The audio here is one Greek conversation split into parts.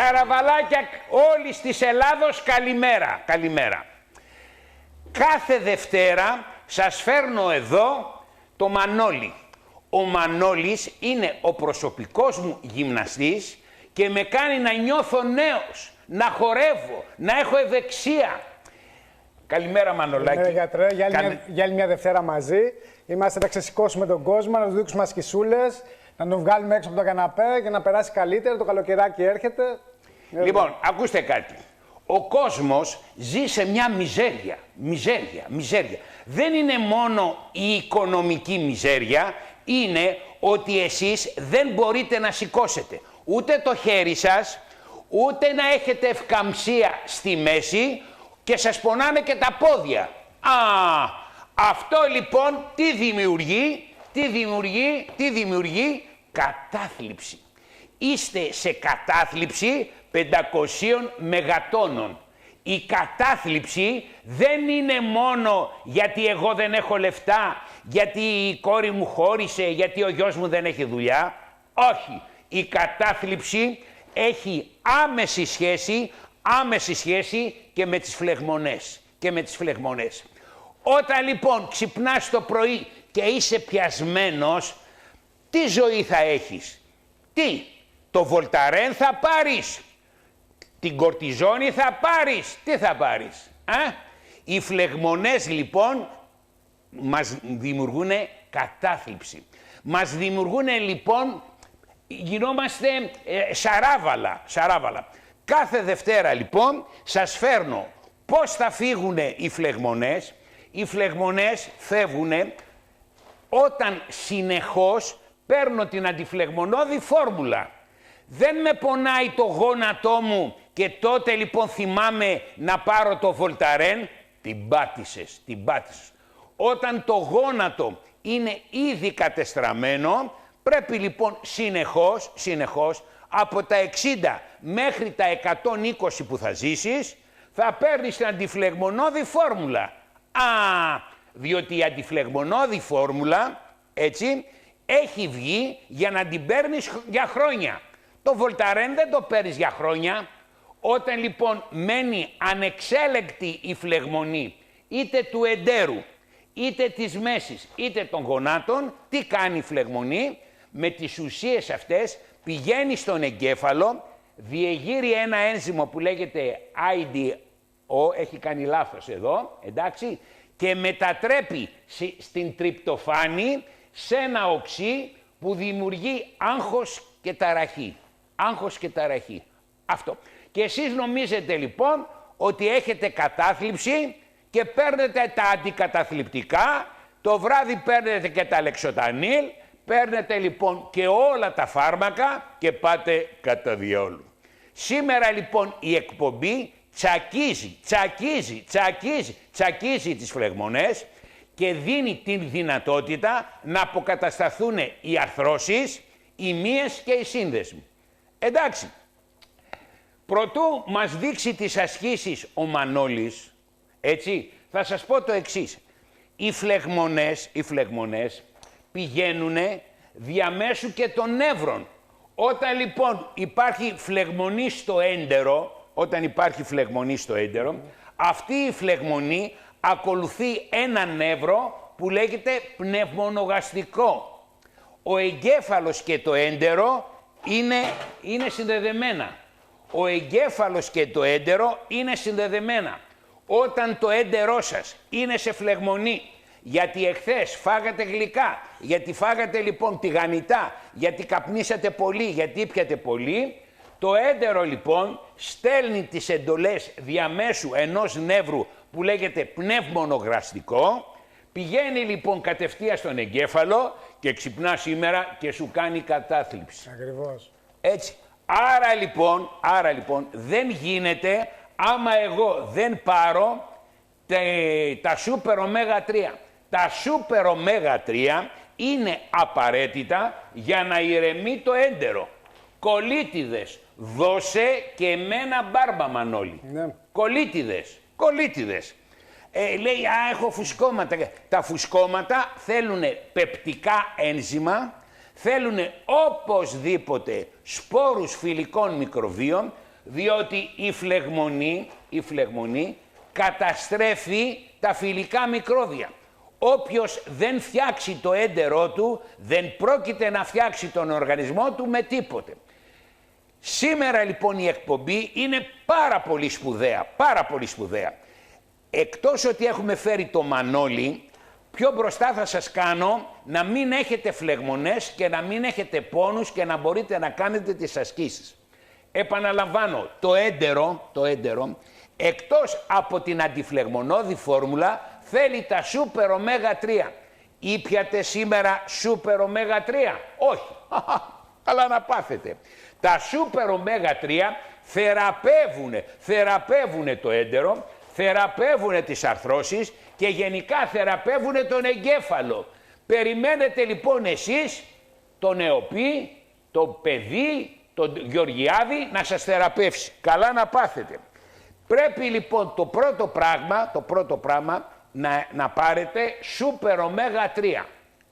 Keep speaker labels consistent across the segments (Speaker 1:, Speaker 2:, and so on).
Speaker 1: Σαραβαλάκια όλης της Ελλάδος, καλημέρα, καλημέρα. Κάθε Δευτέρα σας φέρνω εδώ το Μανώλη. Ο Μανώλης είναι ο προσωπικός μου γυμναστής και με κάνει να νιώθω νέος, να χορεύω, να έχω ευεξία. Καλημέρα Μανολάκη.
Speaker 2: Καλημέρα γιατρέ, για άλλη μια Δευτέρα μαζί. Είμαστε να ξεσηκώσουμε τον κόσμο, να του δείξουμε ασκησούλες, να τον βγάλουμε έξω από το καναπέ και να περάσει καλύτερα. Το καλοκαιράκι έρχεται.
Speaker 1: Λοιπόν, ακούστε κάτι. Ο κόσμος ζει σε μια μιζέρια. Δεν είναι μόνο η οικονομική μιζέρια, είναι ότι εσείς δεν μπορείτε να σηκώσετε ούτε το χέρι σας, ούτε να έχετε ευκαμψία στη μέση και σας πονάνε και τα πόδια. Αυτό λοιπόν τι δημιουργεί, κατάθλιψη. Είστε σε κατάθλιψη 500 μεγατόνων. Η κατάθλιψη δεν είναι μόνο γιατί εγώ δεν έχω λεφτά, γιατί η κόρη μου χώρισε, γιατί ο γιος μου δεν έχει δουλειά. Όχι. Η κατάθλιψη έχει άμεση σχέση και με τις φλεγμονές. Όταν λοιπόν ξυπνάς το πρωί και είσαι πιασμένος, τι ζωή θα έχεις? Το Βολταρέν θα πάρεις? Την κορτιζόνη θα πάρεις? Τι θα πάρεις? Οι φλεγμονές λοιπόν μας δημιουργούν κατάθλιψη. Μας δημιουργούν λοιπόν, γινόμαστε σαράβαλα. Κάθε Δευτέρα λοιπόν σας φέρνω πώς θα φύγουν οι φλεγμονές. Οι φλεγμονές φεύγουν όταν συνεχώς παίρνω την αντιφλεγμονώδη φόρμουλα. Δεν με πονάει το γόνατό μου και τότε λοιπόν θυμάμαι να πάρω το Βολταρέν. Την πάτησες. Όταν το γόνατο είναι ήδη κατεστραμμένο, πρέπει λοιπόν συνεχώς από τα 60 μέχρι τα 120 που θα ζήσεις, θα παίρνεις την αντιφλεγμονώδη φόρμουλα. Διότι η αντιφλεγμονώδη φόρμουλα, έτσι, έχει βγει για να την παίρνεις για χρόνια. Το Βολταρέν δεν το παίρνεις για χρόνια. Όταν λοιπόν μένει ανεξέλεγκτη η φλεγμονή, είτε του εντέρου, είτε της μέσης, είτε των γονάτων, τι κάνει η φλεγμονή? Με τις ουσίες αυτές πηγαίνει στον εγκέφαλο, διεγείρει ένα ένζυμο που λέγεται IDO, έχει κάνει λάθος εδώ, εντάξει, και μετατρέπει στην τριπτοφάνη σε ένα οξύ που δημιουργεί άγχος και ταραχή. Αυτό. Και εσείς νομίζετε λοιπόν ότι έχετε κατάθλιψη και παίρνετε τα αντικαταθλιπτικά, το βράδυ παίρνετε και τα λεξοτανίλ, παίρνετε λοιπόν και όλα τα φάρμακα και πάτε κατά διαόλου. Σήμερα λοιπόν η εκπομπή τσακίζει τις φλεγμονές και δίνει την δυνατότητα να αποκατασταθούν οι αρθρώσεις, οι μύες και οι σύνδεσμοι. Εντάξει, προτού μας δείξει τις ασκήσεις ο Μανώλης, έτσι, θα σας πω το εξής. Οι φλεγμονές πηγαίνουν διαμέσου και των νεύρων. Όταν λοιπόν υπάρχει φλεγμονή στο έντερο, αυτή η φλεγμονή ακολουθεί ένα νεύρο που λέγεται πνευμονογαστρικό. Ο εγκέφαλος και το έντερο είναι συνδεδεμένα. Όταν το έντερό σας είναι σε φλεγμονή, γιατί εχθές φάγατε γλυκά, γιατί φάγατε λοιπόν τηγανιτά, γιατί καπνίσατε πολύ, γιατί ήπιατε πολύ, το έντερο λοιπόν στέλνει τις εντολές διαμέσου ενός νεύρου που λέγεται πνευμονογαστρικό, πηγαίνει λοιπόν κατευθείαν στον εγκέφαλο και ξυπνά σήμερα και σου κάνει κατάθλιψη.
Speaker 2: Ακριβώς.
Speaker 1: Έτσι. Άρα λοιπόν δεν γίνεται άμα εγώ δεν πάρω τα σούπερ ωμέγα 3. Τα σούπερ ωμέγα 3 είναι απαραίτητα για να ηρεμεί το έντερο. Κολίτιδες, δώσε και εμένα μπάρμπα Μανώλη.
Speaker 2: Ναι.
Speaker 1: Κολίτιδες. Λέει, έχω φουσκώματα. Τα φουσκώματα θέλουν πεπτικά ένζημα, θέλουν οπωσδήποτε σπόρους φιλικών μικροβίων, Διότι η φλεγμονή καταστρέφει τα φιλικά μικρόβια. Όποιος δεν φτιάξει το έντερό του, δεν πρόκειται να φτιάξει τον οργανισμό του με τίποτε. Σήμερα λοιπόν η εκπομπή είναι πάρα πολύ σπουδαία, πάρα πολύ σπουδαία. Εκτός ότι έχουμε φέρει το Μανώλη, πιο μπροστά θα σας κάνω να μην έχετε φλεγμονές και να μην έχετε πόνους και να μπορείτε να κάνετε τις ασκήσεις. Επαναλαμβάνω, το έντερο, εκτός από την αντιφλεγμονώδη φόρμουλα, θέλει τα σούπερ ωμέγα 3. Ήπιατε σήμερα σούπερ ωμέγα 3? Όχι. Αλλά να πάθετε. Τα σούπερ ωμέγα 3 θεραπεύουνε το έντερο, θεραπεύουνε τις αρθρώσεις και γενικά θεραπεύουνε τον εγκέφαλο. Περιμένετε λοιπόν εσείς τον ΕΟΠΗ, το παιδί, τον Γεωργιάδη να σας θεραπεύσει. Καλά να πάθετε. Πρέπει λοιπόν το πρώτο πράγμα να πάρετε σούπερ ωμέγα 3.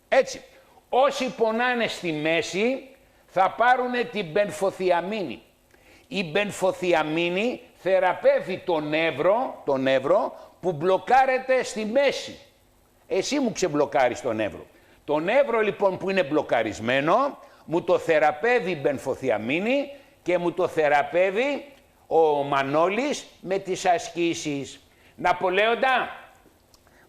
Speaker 1: Έτσι. Όσοι πονάνε στη μέση θα πάρουν την μπενφοθιαμίνη. Η μπενφοθιαμίνη θεραπεύει το νεύρο που μπλοκάρεται στη μέση. Εσύ μου ξεμπλοκάρεις το νεύρο. Το νεύρο λοιπόν που είναι μπλοκαρισμένο μου το θεραπεύει η μπενφοθιαμίνη και μου το θεραπεύει ο Μανώλης με τις ασκήσεις.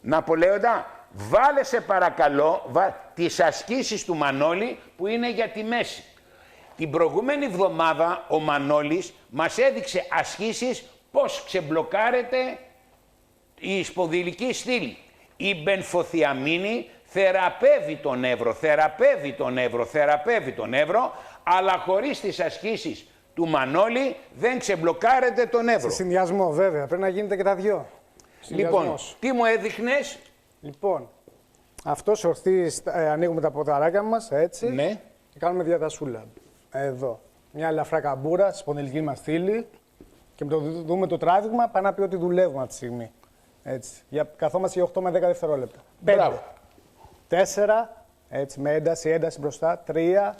Speaker 1: Ναπολέοντα, βάλε σε παρακαλώ τις ασκήσεις του Μανώλη που είναι για τη μέση. Την προηγούμενη εβδομάδα ο Μανώλης μας έδειξε ασκήσεις πώς ξεμπλοκάρεται η σπονδυλική στήλη. Η μπενφοθιαμίνη θεραπεύει το νεύρο, αλλά χωρίς τις ασκήσεις του Μανώλη δεν ξεμπλοκάρεται το νεύρο.
Speaker 2: Σε συνδυασμό βέβαια, πρέπει να γίνεται και τα δυο.
Speaker 1: Λοιπόν, τι μου έδειχνες?
Speaker 2: Λοιπόν, αυτό ορθή, ανοίγουμε τα ποδαράκια μας, έτσι,
Speaker 1: ναι,
Speaker 2: και κάνουμε διατασούλα. Εδώ, μια ελαφρά καμπούρα στη σπονδυλική μας στήλη και με το δούμε το τράβηγμα, πάει να πει ότι δουλεύουμε αυτή τη στιγμή. Έτσι, καθόμαστε για 8 με 10 δευτερόλεπτα. 5, 4, έτσι, με ένταση μπροστά, 3,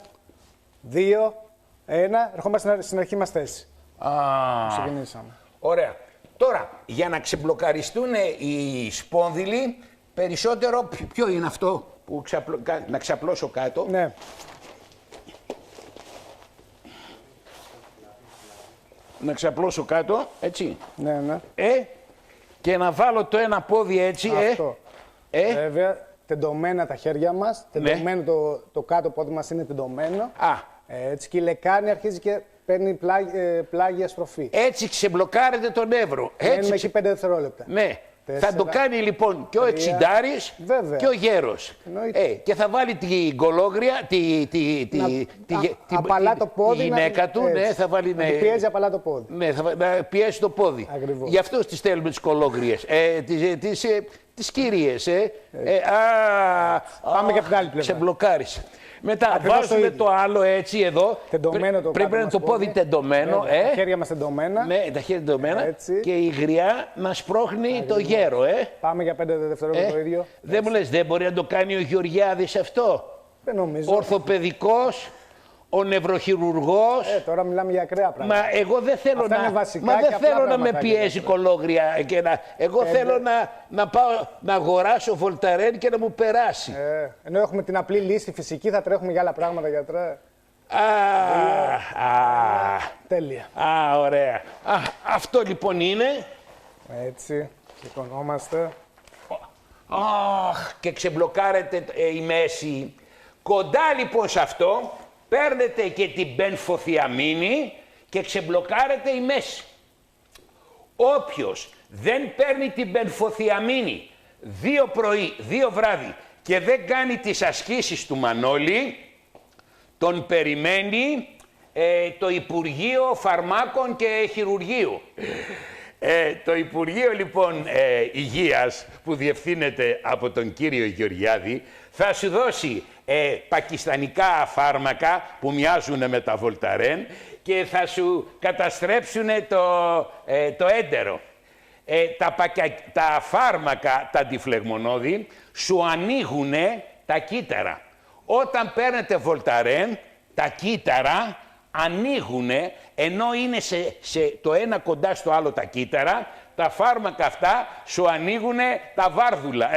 Speaker 2: 2, 1, ερχόμαστε στην αρχή μας θέση. Ξεκινήσαμε.
Speaker 1: Ωραία. Τώρα, για να ξεμπλοκαριστούν οι σπόνδυλοι, περισσότερο, ποιο είναι αυτό που να ξαπλώσω κάτω.
Speaker 2: Ναι.
Speaker 1: Να ξαπλώσω κάτω, έτσι.
Speaker 2: Ναι, ναι.
Speaker 1: Και να βάλω το ένα πόδι έτσι.
Speaker 2: Αυτό. Βέβαια, τεντωμένα τα χέρια μας, τεντωμένο το κάτω πόδι μας είναι τεντωμένο. Έτσι, και η λεκάνη αρχίζει και παίρνει πλάγια στροφή. Έτσι
Speaker 1: ξεμπλοκάρεται το νεύρο.
Speaker 2: Μένουμε εκεί 5 δευτερόλεπτα.
Speaker 1: Ναι. 4, θα το κάνει λοιπόν και ο 60άρης και ο γέρος. Και θα βάλει την κολόγρια,
Speaker 2: απαλά το πόδι,
Speaker 1: τη γυναίκα του. Ναι, θα βάλει,
Speaker 2: να πιέζει απαλά το πόδι.
Speaker 1: Ναι, θα πιέσει το πόδι.
Speaker 2: Ακριβώς.
Speaker 1: Γι' αυτό τις στέλνουμε τις κολόγριες. Τις κυρίες.
Speaker 2: Πάμε και από την άλλη πλευρά.
Speaker 1: Ξεμπλοκάρισε. Μετά βάζουμε το άλλο έτσι εδώ. Πρέπει να είναι το πόδι τεντωμένο.
Speaker 2: Τα χέρια μας τεντωμένα.
Speaker 1: Ναι, τα χέρια τεντωμένα. Και η γριά να σπρώχνει το γέρο.
Speaker 2: Πάμε για 5 δευτερόλεπτα το ίδιο.
Speaker 1: Δεν μου λες, δεν μπορεί να το κάνει ο Γεωργιάδης αυτό?
Speaker 2: Δεν νομίζω.
Speaker 1: Ορθοπαιδικός, ο νευροχειρουργός.
Speaker 2: Τώρα μιλάμε για ακραία πράγματα.
Speaker 1: Μα εγώ δεν θέλω να με πιέσει κολόγρια. Εγώ θέλω να πάω να αγοράσω Βολταρέν και να μου περάσει.
Speaker 2: Ενώ έχουμε την απλή λύση φυσική, θα τρέχουμε για άλλα πράγματα, γιατρέ. Τέλεια.
Speaker 1: Ωραία. Αυτό λοιπόν είναι.
Speaker 2: Έτσι, σηκωνόμαστε.
Speaker 1: Και ξεμπλοκάρεται η μέση. Κοντά λοιπόν σε αυτό παίρνετε και την μπενφοθιαμίνη και ξεμπλοκάρετε η μέση. Όποιος δεν παίρνει την μπενφοθιαμίνη 2 πρωί, 2 βράδυ και δεν κάνει τις ασκήσεις του Μανώλη, τον περιμένει το Υπουργείο Φαρμάκων και Χειρουργείου. Το Υπουργείο λοιπόν Υγείας που διευθύνεται από τον κύριο Γεωργιάδη θα σου δώσει πακιστανικά φάρμακα που μοιάζουν με τα Βολταρέν και θα σου καταστρέψουν το έντερο. Τα φάρμακα, τα αντιφλεγμονώδη, σου ανοίγουν τα κύτταρα. Όταν παίρνετε Βολταρέν, τα κύτταρα ανοίγουν, ενώ είναι σε το ένα κοντά στο άλλο τα κύτταρα, τα φάρμακα αυτά σου ανοίγουν τα βάρδουλα,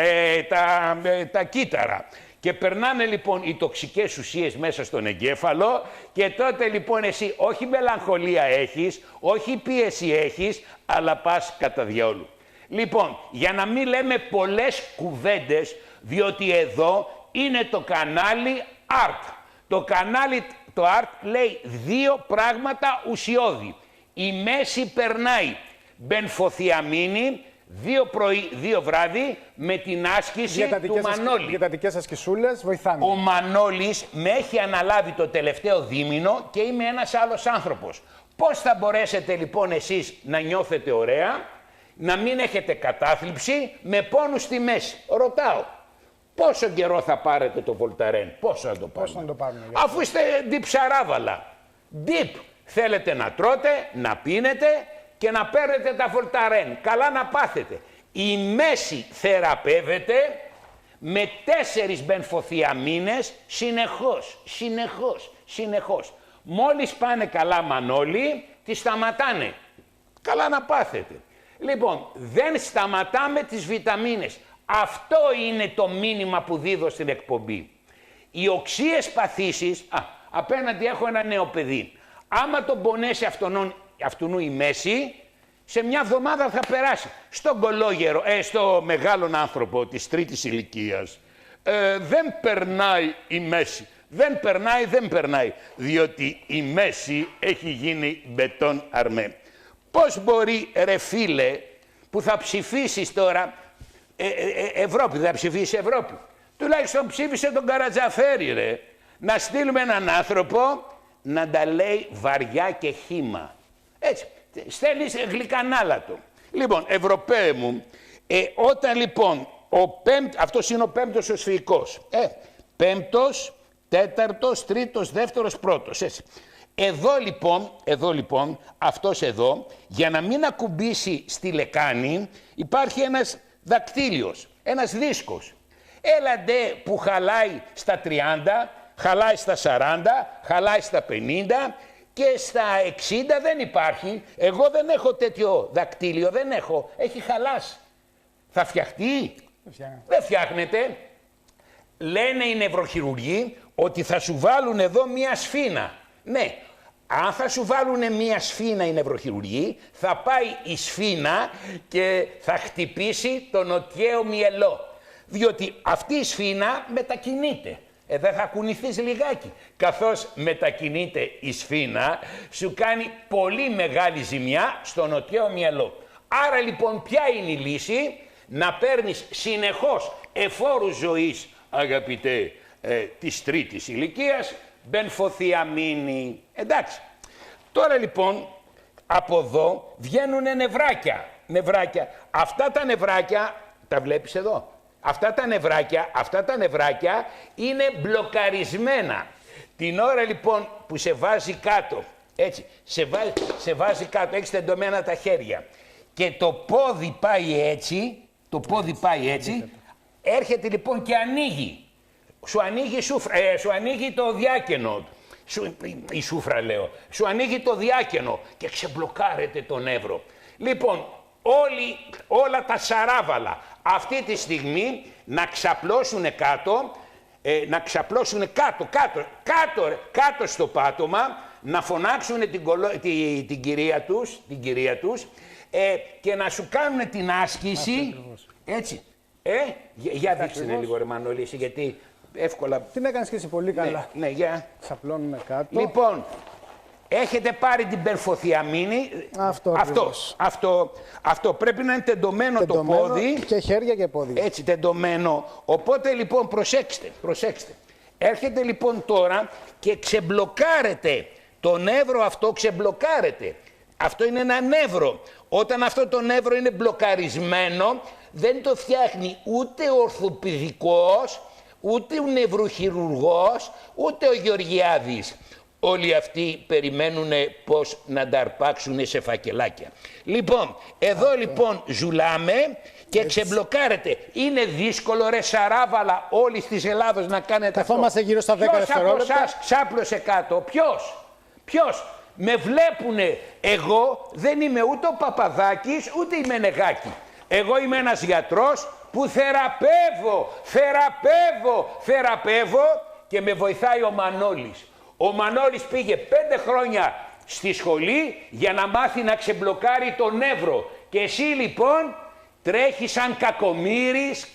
Speaker 1: τα κύτταρα. Και περνάνε λοιπόν οι τοξικές ουσίες μέσα στον εγκέφαλο και τότε λοιπόν εσύ όχι μελαγχολία έχεις, όχι πίεση έχεις, αλλά πας κατά διαόλου. Λοιπόν, για να μην λέμε πολλές κουβέντες, διότι εδώ είναι το κανάλι ART. Το κανάλι το ART λέει δύο πράγματα ουσιώδη. Η μέση περνάει μπενφοθιαμίνη, 2 πρωί, 2 βράδυ, με την άσκηση του Μανώλη.
Speaker 2: Διατατικές ασκησούλες βοηθάνε.
Speaker 1: Ο Μανώλης με έχει αναλάβει το τελευταίο δίμηνο και είμαι ένας άλλος άνθρωπος. Πώς θα μπορέσετε λοιπόν εσείς να νιώθετε ωραία, να μην έχετε κατάθλιψη, με πόνους στη μέση? Ρωτάω. Πόσο καιρό θα πάρετε το Βολταρέν, πόσο θα το πάρουμε? Αφού είστε διψαράβαλα. Deep. Θέλετε να τρώτε, να πίνετε και να παίρνετε τα Βολταρέν. Καλά να πάθετε. Η μέση θεραπεύεται με 4 μπενφοθιαμίνες συνεχώς. Μόλις πάνε καλά Μανώλη, τη σταματάνε. Καλά να πάθετε. Λοιπόν, δεν σταματάμε τις βιταμίνες. Αυτό είναι το μήνυμα που δίδω στην εκπομπή. Οι οξείες παθήσεις, απέναντι έχω ένα νέο παιδί. Άμα τον πονέσει αυτού η μέση, σε μια εβδομάδα θα περάσει. Στον κολόγερο, στο μεγάλον άνθρωπο της 3ης ηλικίας, δεν περνάει η μέση. Δεν περνάει, διότι η μέση έχει γίνει μπετόν αρμέ. Πώς μπορεί, ρε φίλε, που θα ψηφίσεις τώρα Ευρώπη, θα ψηφίσει Ευρώπη? Τουλάχιστον ψήφισε τον Καρατζαφέρη, ρε. Να στείλουμε έναν άνθρωπο να τα λέει βαριά και χύμα. Έτσι, στέλνεις γλυκανάλατο. Λοιπόν, Ευρωπαίε μου, όταν λοιπόν, αυτός είναι ο 5ος ο σφυϊκός. 5ος, 4ος, 3ος, 2ος, 1ος, έτσι. Εδώ λοιπόν, αυτός εδώ, για να μην ακουμπήσει στη λεκάνη, υπάρχει ένας δακτύλιος, ένας δίσκος. Έλαντε που χαλάει στα 30, χαλάει στα 40, χαλάει στα 50 και στα 60 δεν υπάρχει. Εγώ δεν έχω τέτοιο δακτύλιο, δεν έχω. Έχει χαλάσει. Θα φτιαχτεί? Δεν φτιάχνεται. Λένε οι νευροχειρουργοί ότι θα σου βάλουν εδώ μία σφήνα. Ναι. Αν θα σου βάλουν μία σφήνα οι νευροχειρουργοί, θα πάει η σφήνα και θα χτυπήσει το νοτιαίο μυελό. Διότι αυτή η σφήνα μετακινείται. Δεν θα κουνηθείς λιγάκι. Καθώς μετακινείται η σφήνα, σου κάνει πολύ μεγάλη ζημιά στο νοτιαίο μυελό. Άρα λοιπόν ποια είναι η λύση? Να παίρνεις συνεχώς εφόρους ζωής, αγαπητέ, της 3ης ηλικίας, μπενφοθιαμίνη. Εντάξει. Τώρα λοιπόν από εδώ βγαίνουν νευράκια. Αυτά τα νευράκια, τα βλέπεις εδώ. Αυτά τα νευράκια είναι μπλοκαρισμένα. Την ώρα λοιπόν που σε βάζει κάτω, έτσι, σε βάζει κάτω, έχεις τεντωμένα τα χέρια και το πόδι πάει έτσι, έρχεται λοιπόν και ανοίγει. Σου ανοίγει το διάκαινο. Η σούφρα λέω. Σου ανοίγει το διάκαινο και ξεμπλοκάρεται το νεύρο. Λοιπόν, όλα τα σαράβαλα αυτή τη στιγμή να ξαπλώσουν κάτω στο πάτωμα, να φωνάξουν την κυρία τους και να σου κάνουν την άσκηση. Έτσι. Για δείξτε λίγο ρε Μανώλη, γιατί εύκολα...
Speaker 2: Την έκανες και εσύ πολύ καλά.
Speaker 1: Ναι, για.
Speaker 2: Ξαπλώνουμε κάτω.
Speaker 1: Λοιπόν, έχετε πάρει την περφοθιαμίνη. Αυτό πρέπει να είναι τεντωμένο το πόδι.
Speaker 2: Και χέρια και πόδια.
Speaker 1: Έτσι, τεντωμένο. Οπότε λοιπόν προσέξτε. Έρχεται λοιπόν τώρα και ξεμπλοκάρετε. Το νεύρο αυτό ξεμπλοκάρεται. Αυτό είναι ένα νεύρο. Όταν αυτό το νεύρο είναι μπλοκαρισμένο, δεν το φτιάχνει ούτε ο ορθοπαιδικός, ούτε ο νευροχειρουργός, ούτε ο Γεωργιάδης. Όλοι αυτοί περιμένουν πώς να τα αρπάξουν σε φακελάκια. Λοιπόν, εδώ λοιπόν ζουλάμε και ξεμπλοκάρετε. Είναι δύσκολο ρε σαράβαλα όλης της Ελλάδος να κάνετε αυτό?
Speaker 2: Καθόμαστε γύρω στα 10 δευτερόλεπτα.
Speaker 1: Ποιος από εσάς ξάπλωσε κάτω? Ποιος? Με βλέπουνε, εγώ δεν είμαι ούτε ο Παπαδάκης, ούτε η Μενεγάκη. Εγώ είμαι ένας γιατρός που θεραπεύω και με βοηθάει ο Μανώλης. Ο Μανώλης πήγε 5 χρόνια στη σχολή για να μάθει να ξεμπλοκάρει το νεύρο. Και εσύ λοιπόν τρέχεις σαν κακομοίρης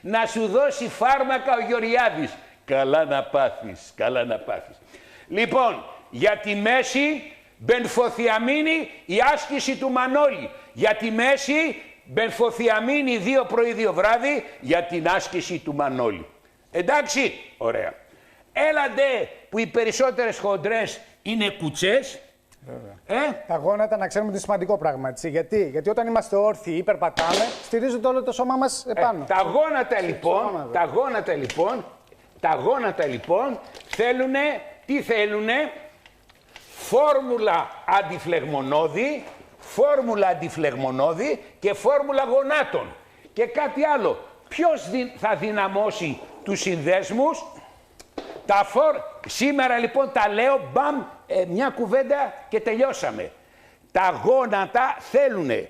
Speaker 1: να σου δώσει φάρμακα ο Γεωργιάδης. Καλά να πάθεις. Λοιπόν, για τη μέση μπενφοθιαμίνη η άσκηση του Μανώλη. Για τη μέση μπενφοθιαμίνη 2 πρωί 2 βράδυ για την άσκηση του Μανώλη. Εντάξει, ωραία. Έλαντε που οι περισσότερες χοντρές είναι κουτσές.
Speaker 2: Τα γόνατα, να ξέρουμε, είναι σημαντικό πράγμα. Έτσι. Γιατί όταν είμαστε όρθιοι ή περπατάμε, στηρίζεται όλο το σώμα μας επάνω.
Speaker 1: Τα γόνατα λοιπόν θέλουνε, τι θέλουνε? Φόρμουλα αντιφλεγμονώδη και φόρμουλα γονάτων. Και κάτι άλλο. Ποιος θα δυναμώσει τους συνδέσμους? Σήμερα λοιπόν τα λέω, μπαμ, μια κουβέντα και τελειώσαμε. Τα γόνατα θέλουνε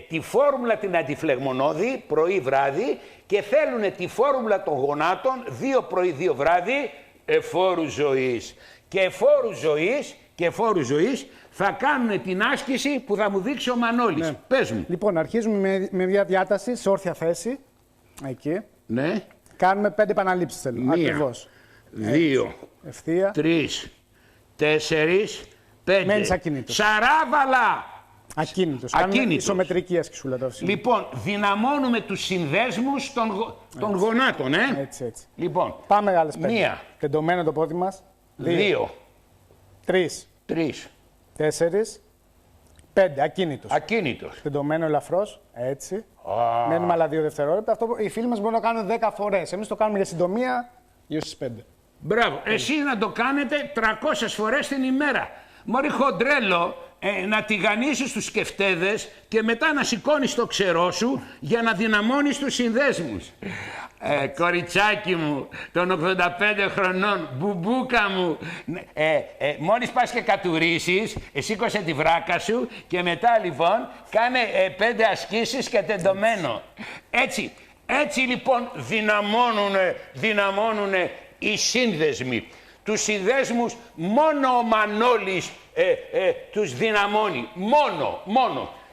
Speaker 1: τη φόρμουλα την αντιφλεγμονώδη πρωί βράδυ και θέλουνε τη φόρμουλα των γονάτων 2 πρωί 2 βράδυ εφόρου ζωής. Και εφόρου ζωής θα κάνουν την άσκηση που θα μου δείξει ο Μανώλης. Ναι. Πες μου.
Speaker 2: Λοιπόν, αρχίζουμε με μια διάταση σε όρθια θέση. Εκεί.
Speaker 1: Ναι.
Speaker 2: Κάνουμε 5 επαναλήψεις. 1, ακριβώς.
Speaker 1: 2,
Speaker 2: ευθεία.
Speaker 1: 3, 4, 5.
Speaker 2: Μένεις ακίνητος.
Speaker 1: Σαράβαλα!
Speaker 2: Ακίνητος. Κάνουμε ισομετρική ασκησούλα τώρα.
Speaker 1: Λοιπόν, δυναμώνουμε τους συνδέσμους των γονάτων,
Speaker 2: Έτσι.
Speaker 1: Λοιπόν,
Speaker 2: πάμε άλλες 5.
Speaker 1: 1.
Speaker 2: Τεντωμένο το πόδι μας.
Speaker 1: 2.
Speaker 2: 3. 4. 5. Ακίνητος. Τεντωμένο ελαφρώς. Έτσι. Μένουμε άλλα 2 δευτερόλεπτα. Αυτό οι φίλοι μας μπορούν να κάνουν 10 φορές. Εμείς το κάνουμε για συντομία γύρω στις 5.
Speaker 1: Μπράβο. Εσείς να το κάνετε 300 φορές την ημέρα. Μωρή χοντρέλο, να τηγανίσεις τους σκεφτέδες και μετά να σηκώνεις το ξερό σου για να δυναμώνεις τους συνδέσμους. Κοριτσάκι μου, των 85 χρονών, μπουμπούκα μου, μόλις πας και κατουρίσεις, σήκωσε τη βράκα σου και μετά λοιπόν κάνε 5 ασκήσεις και τεντωμένο. Έτσι λοιπόν δυναμώνουνε οι σύνδεσμοι. Τους συνδέσμους μόνο ο Μανώλης τους δυναμώνει. Μόνο.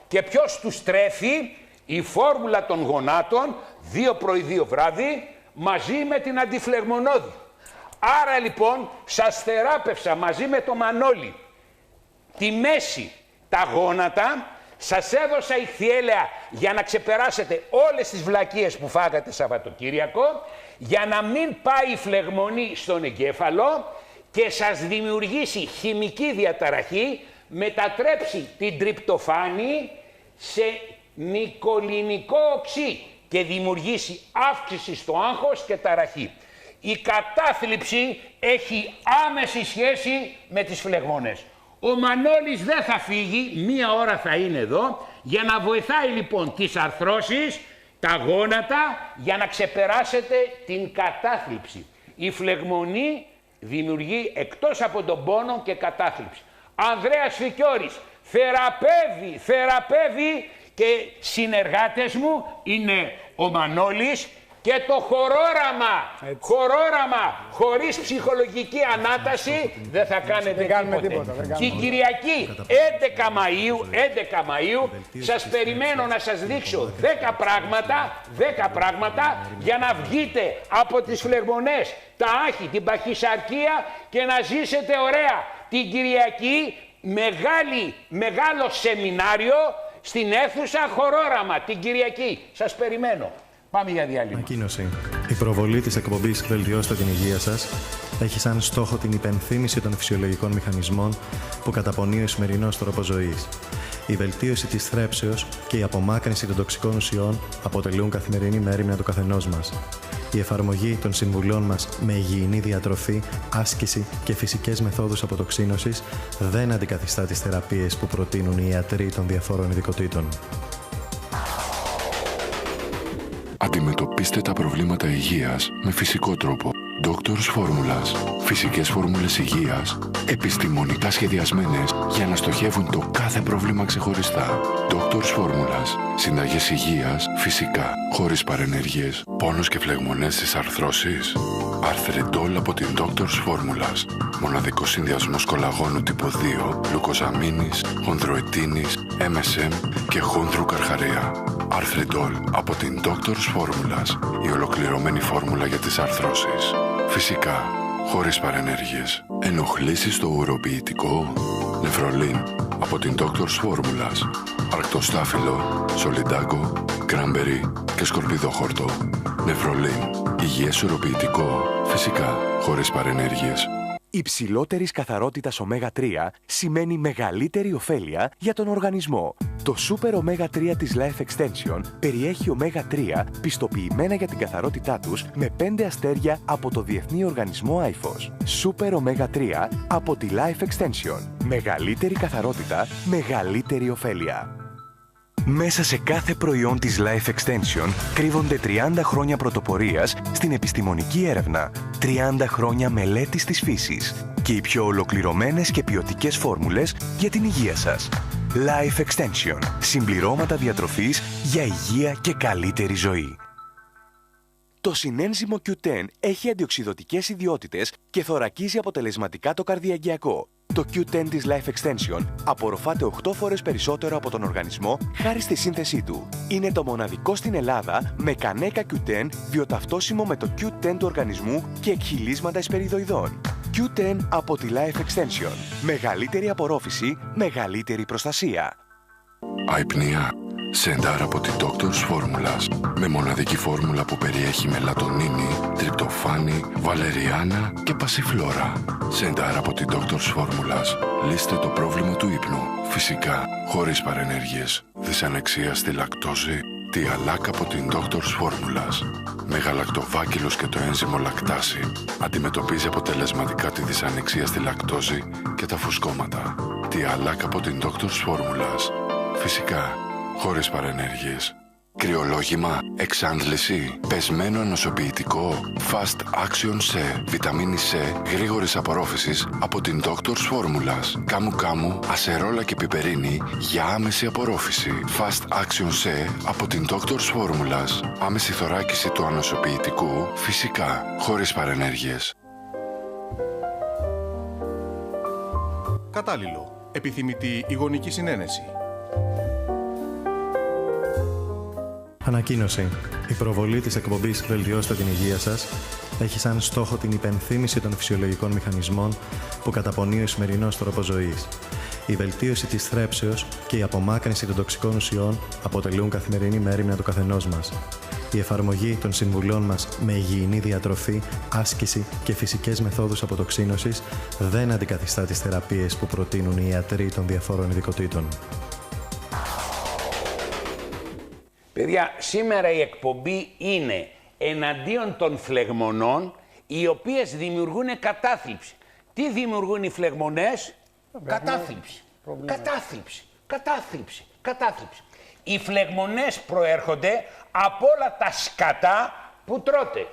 Speaker 1: Και ποιος τους τρέφει? Η φόρμουλα των γονάτων 2 πρωί 2 βράδυ μαζί με την αντιφλεγμονώδη. Άρα λοιπόν σας θεράπευσα μαζί με το Μανώλη τη μέση, τα γόνατα, σας έδωσα ηχθιέλαια για να ξεπεράσετε όλες τις βλακίες που φάγατε Σαββατοκύριακο, για να μην πάει η φλεγμονή στον εγκέφαλο και σας δημιουργήσει χημική διαταραχή, μετατρέψει την τριπτοφάνη σε νικολινικό οξύ και δημιουργήσει αύξηση στο άγχος και ταραχή. Η κατάθλιψη έχει άμεση σχέση με τις φλεγμονές. Ο Μανώλης δεν θα φύγει, 1 ώρα θα είναι εδώ, για να βοηθάει λοιπόν τις αρθρώσεις, τα γόνατα, για να ξεπεράσετε την κατάθλιψη. Η φλεγμονή δημιουργεί εκτός από τον πόνο και κατάθλιψη. Ανδρέας Φικιώρης θεραπεύει και συνεργάτες μου είναι ο Μανώλης και το χορόραμα χωρίς ψυχολογική ανάταση δεν θα κάνετε τίποτε. Και η Κυριακή 11 Μαΐου σας περιμένω να σας δείξω 10 πράγματα για να βγείτε από τις φλεγμονές, τα άχη, την παχυσαρκία και να ζήσετε ωραία. Την Κυριακή μεγάλο σεμινάριο στην αίθουσα Χορόραμα, την Κυριακή. Σας περιμένω. Πάμε για διάλειμμα.
Speaker 3: Ανακοίνωση. Η προβολή της εκπομπής «Βελτιώστε την υγεία σας» έχει σαν στόχο την υπενθύμηση των φυσιολογικών μηχανισμών που καταπονεί ο σημερινός τρόπος ζωής. Η βελτίωση της θρέψεως και η απομάκρυνση των τοξικών ουσιών αποτελούν καθημερινή μέριμνα του καθενός μας. Η εφαρμογή των συμβουλών μας με υγιεινή διατροφή, άσκηση και φυσικές μεθόδους αποτοξίνωσης δεν αντικαθιστά τις θεραπείες που προτείνουν οι ιατροί των διαφόρων ειδικοτήτων.
Speaker 4: Αντιμετωπίστε τα προβλήματα υγείας με φυσικό τρόπο. Doctor's Formulas. Φυσικές φόρμουλες υγείας, επιστημονικά σχεδιασμένες για να στοχεύουν το κάθε πρόβλημα ξεχωριστά. Doctor's Formulas. Συνταγές υγείας, φυσικά, χωρίς παρενέργειες. Πόνος και φλεγμονές στις αρθρώσεις. Αρθρεντόλ από την Doctor's Formulas. Μοναδικός συνδυασμός κολαγόνου τύπου 2, λουκοζαμίνης, χονδροετίνης, MSM και χόνδρου καρχαρία. Αρθρεντόλ από την Doctor's Formulas. Η ολοκληρωμένη φόρμουλα για τις αρθρώσεις. Φυσικά, χωρίς παρενέργειες. Ενοχλήσεις στο ουροποιητικό. Νεφρολίν από την Doctor's Formulas. Αρκτοστάφυλλο, σολιντάκο, γκράμπερι και σκορπιδόχορτο. Νεφρολίν. Υγιές ουροποιητικό. Φυσικά, χωρίς παρενέργειες.
Speaker 5: Υψηλότερης καθαρότητας ω3 σημαίνει μεγαλύτερη ωφέλεια για τον οργανισμό. Το Super Omega 3 της Life Extension περιέχει Omega 3 πιστοποιημένα για την καθαρότητά τους με 5 αστέρια από το Διεθνή Οργανισμό IFOS. Super Omega 3 από τη Life Extension. Μεγαλύτερη καθαρότητα, μεγαλύτερη ωφέλεια. Μέσα σε κάθε προϊόν της Life Extension κρύβονται 30 χρόνια πρωτοπορίας στην επιστημονική έρευνα, 30 χρόνια μελέτης της φύσης και οι πιο ολοκληρωμένες και ποιοτικές φόρμουλες για την υγεία σας. Life Extension. Συμπληρώματα διατροφής για υγεία και καλύτερη ζωή. Το συνένζυμο Q10 έχει αντιοξυδωτικές ιδιότητες και θωρακίζει αποτελεσματικά το καρδιαγγειακό. Το Q10 της Life Extension απορροφάται 8 φορές περισσότερο από τον οργανισμό χάρη στη σύνθεσή του. Είναι το μοναδικό στην Ελλάδα με κανέκα Q10 βιοταυτόσιμο με το Q10 του οργανισμού και εκχυλίσματα εσπεριδοειδών. Q10 από τη Life Extension. Μεγαλύτερη απορρόφηση, μεγαλύτερη προστασία.
Speaker 4: Αϊπνία. Σεντάρ από την Doctor's Formulas. Με μοναδική φόρμουλα που περιέχει μελατονίνη, τριπτοφάνη, βαλεριάνα και πασιφλόρα. Σεντάρ από την Doctor's Formulas. Λύστε το πρόβλημα του ύπνου. Φυσικά, χωρίς παρενέργειες. Δυσανεξία στη λακτόζη. Τιαλάκ από την Doctor's Formulas. Μεγαλακτοβάκυλος και το ένζυμο λακτάση. Αντιμετωπίζει αποτελεσματικά τη δυσανεξία στη λακτόζη και τα φουσκώματα. Τιαλάκ από την Doctor's Formulas. Φυσικά, χωρίς παρενέργειες. Κρυολόγημα, εξάντληση, πεσμένο ανοσοποιητικό, Fast Action C, βιταμίνη C, γρήγορης απορρόφησης από την Doctor's Formulas. Κάμου, ασερόλα και πιπερίνη για άμεση απορρόφηση. Fast Action C από την Doctor's Formulas. Άμεση θωράκιση του ανοσοποιητικού, φυσικά, χωρίς παρενέργειες.
Speaker 6: Κατάλληλο. Επιθυμητή η γονική συνένεση.
Speaker 3: Ανακοίνωση. Η προβολή της εκπομπής «Βελτιώστε την υγεία σας» έχει σαν στόχο την υπενθύμηση των φυσιολογικών μηχανισμών που καταπονεί ο σημερινός τρόπος ζωής. Η βελτίωση της θρέψεως και η απομάκρυνση των τοξικών ουσιών αποτελούν καθημερινή μέριμνα του καθενός μας. Η εφαρμογή των συμβουλών μας με υγιεινή διατροφή, άσκηση και φυσικές μεθόδους αποτοξίνωσης δεν αντικαθιστά τις θεραπείες που προτείνουν οι ιατροί των διαφόρων ειδικοτήτων.
Speaker 1: Παιδιά, σήμερα η εκπομπή είναι εναντίον των φλεγμονών, οι οποίες δημιουργούν κατάθλιψη. Τι δημιουργούν οι φλεγμονές? Κατάθλιψη. Κατάθλιψη. Οι φλεγμονές προέρχονται από όλα τα σκατά που τρώτε.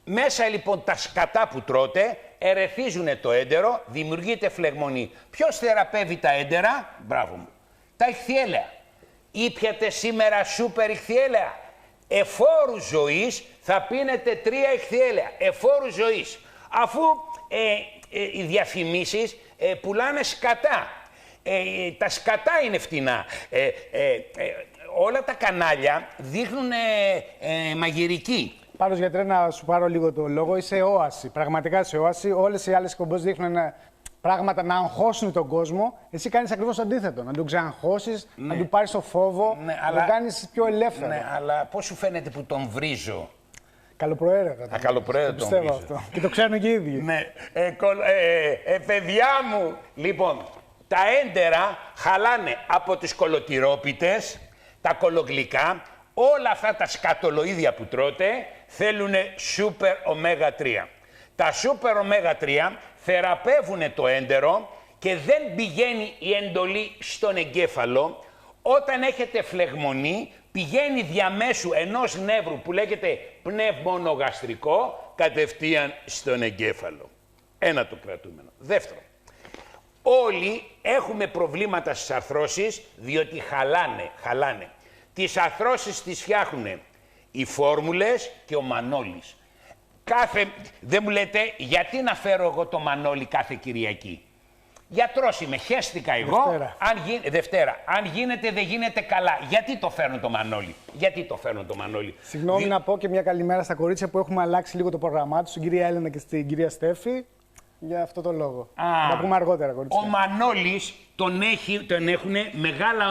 Speaker 1: Μέσα λοιπόν τα σκατά που τρώτε ερεθίζουν το έντερο, δημιουργείται φλεγμονή. Ποιος θεραπεύει τα έντερα? Μπράβο μου. Τα ηχθιέλαια. Ήπιατε σήμερα σούπερ ηχθιέλαια? Εφόρου ζωής θα πίνετε 3 ηχθιέλαια. Εφόρου ζωής. Αφού οι διαφημίσεις πουλάνε σκατά. Τα σκατά είναι φτηνά. Όλα τα κανάλια δείχνουν μαγειρική.
Speaker 2: Πάντως, γιατρέ, να σου πάρω λίγο το λόγο, είσαι όαση. Πραγματικά είσαι όαση. Όλες οι άλλες εκπομπές δείχνουν πράγματα να αγχώσουν τον κόσμο. Εσύ κάνεις ακριβώς το αντίθετο. Να τον ξεαγχώσεις, να του πάρεις το φόβο, να τον κάνεις πιο ελεύθερο.
Speaker 1: Ναι, αλλά πώς σου φαίνεται που τον βρίζω?
Speaker 2: Καλοπροαίρετα.
Speaker 1: Καλοπροαίρετα τον βρίζω.
Speaker 2: Αυτό. Και το ξέρουν και οι ίδιοι.
Speaker 1: Ναι. Παιδιά μου, λοιπόν, τα έντερα χαλάνε από τις κολοτυρόπιτες, τα κολογλυκά, όλα αυτά τα σκατολοίδια που τρώτε θέλουν σούπερ ωμέγα 3. Τα σούπερ ωμέγα 3 θεραπεύουν το έντερο και δεν πηγαίνει η εντολή στον εγκέφαλο. Όταν έχετε φλεγμονή, πηγαίνει διαμέσου ενός νεύρου που λέγεται πνευμονογαστρικό κατευθείαν στον εγκέφαλο. Ένα το κρατούμενο. Δεύτερο, όλοι έχουμε προβλήματα στις αρθρώσεις διότι χαλάνε. Τις αρθρώσεις τις φτιάχνουν οι φόρμουλες και ο Μανώλης. Δεν μου λέτε γιατί να φέρω εγώ το Μανώλη κάθε Κυριακή. Γιατρός είμαι, χέστηκα εγώ. Δευτέρα. Αν γίνεται, δεν γίνεται καλά. Γιατί το φέρνω το Μανώλη.
Speaker 2: Συγγνώμη να πω και μια καλημέρα στα κορίτσια που έχουμε αλλάξει λίγο το πρόγραμμά του, στην κυρία Έλενα και στην κυρία Στέφη. Για αυτό το λόγο. Θα πούμε αργότερα, κορίτσια.
Speaker 1: Ο Μανώλης τον έχουν μεγάλα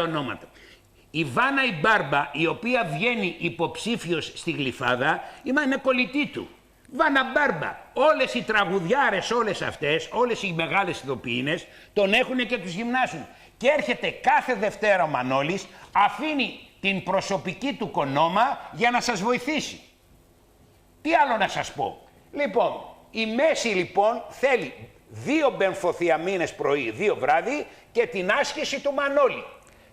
Speaker 1: ονόματα. Η Βάνα η Μπάρμπα, η οποία βγαίνει υποψήφιος στη Γλυφάδα, είναι κολλητή του. Βάνα Μπάρμπα. Όλες οι τραγουδιάρες, όλες οι μεγάλες ηθοποιίνες, τον έχουν και τους γυμνάσουν. Και έρχεται κάθε Δευτέρα ο Μανώλης, αφήνει την προσωπική του κονόμα για να σας βοηθήσει. Τι άλλο να σας πω. Λοιπόν, η μέση λοιπόν θέλει 2 μπενφοθιαμίνες πρωί, 2 βράδυ και την άσκηση του Μανώλη.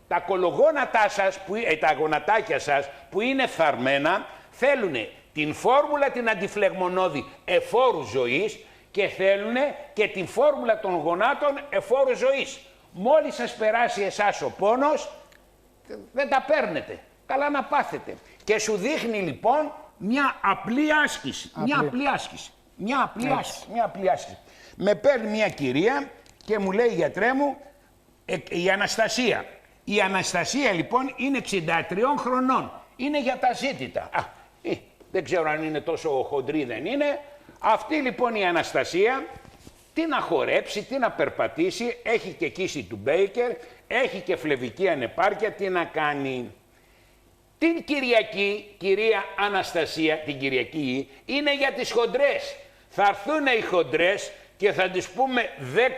Speaker 1: Τα κολογόνατά σας, τα γονατάκια σας που είναι φθαρμένα θέλουν την φόρμουλα την αντιφλεγμονώδη εφόρου ζωής και θέλουν και την φόρμουλα των γονάτων εφόρου ζωής. Μόλις σας περάσει εσάς ο πόνος, δεν τα παίρνετε. Καλά να πάθετε. Και σου δείχνει λοιπόν μια απλή άσκηση. Μια απλή άσκηση. Με παίρνει μια κυρία και μου λέει, γιατρέ μου, η Αναστασία. Η Αναστασία λοιπόν είναι 63 χρονών. Είναι για τα ζήτητα. Δεν ξέρω αν είναι τόσο χοντρή, δεν είναι. Αυτή λοιπόν η Αναστασία, τι να χορέψει, τι να περπατήσει, έχει και κύση του Μπέικερ, έχει και φλεβική ανεπάρκεια, τι να κάνει. Την Κυριακή, κυρία Αναστασία, την Κυριακή είναι για τις χοντρές. Θα έρθουν οι χοντρές και θα τις πούμε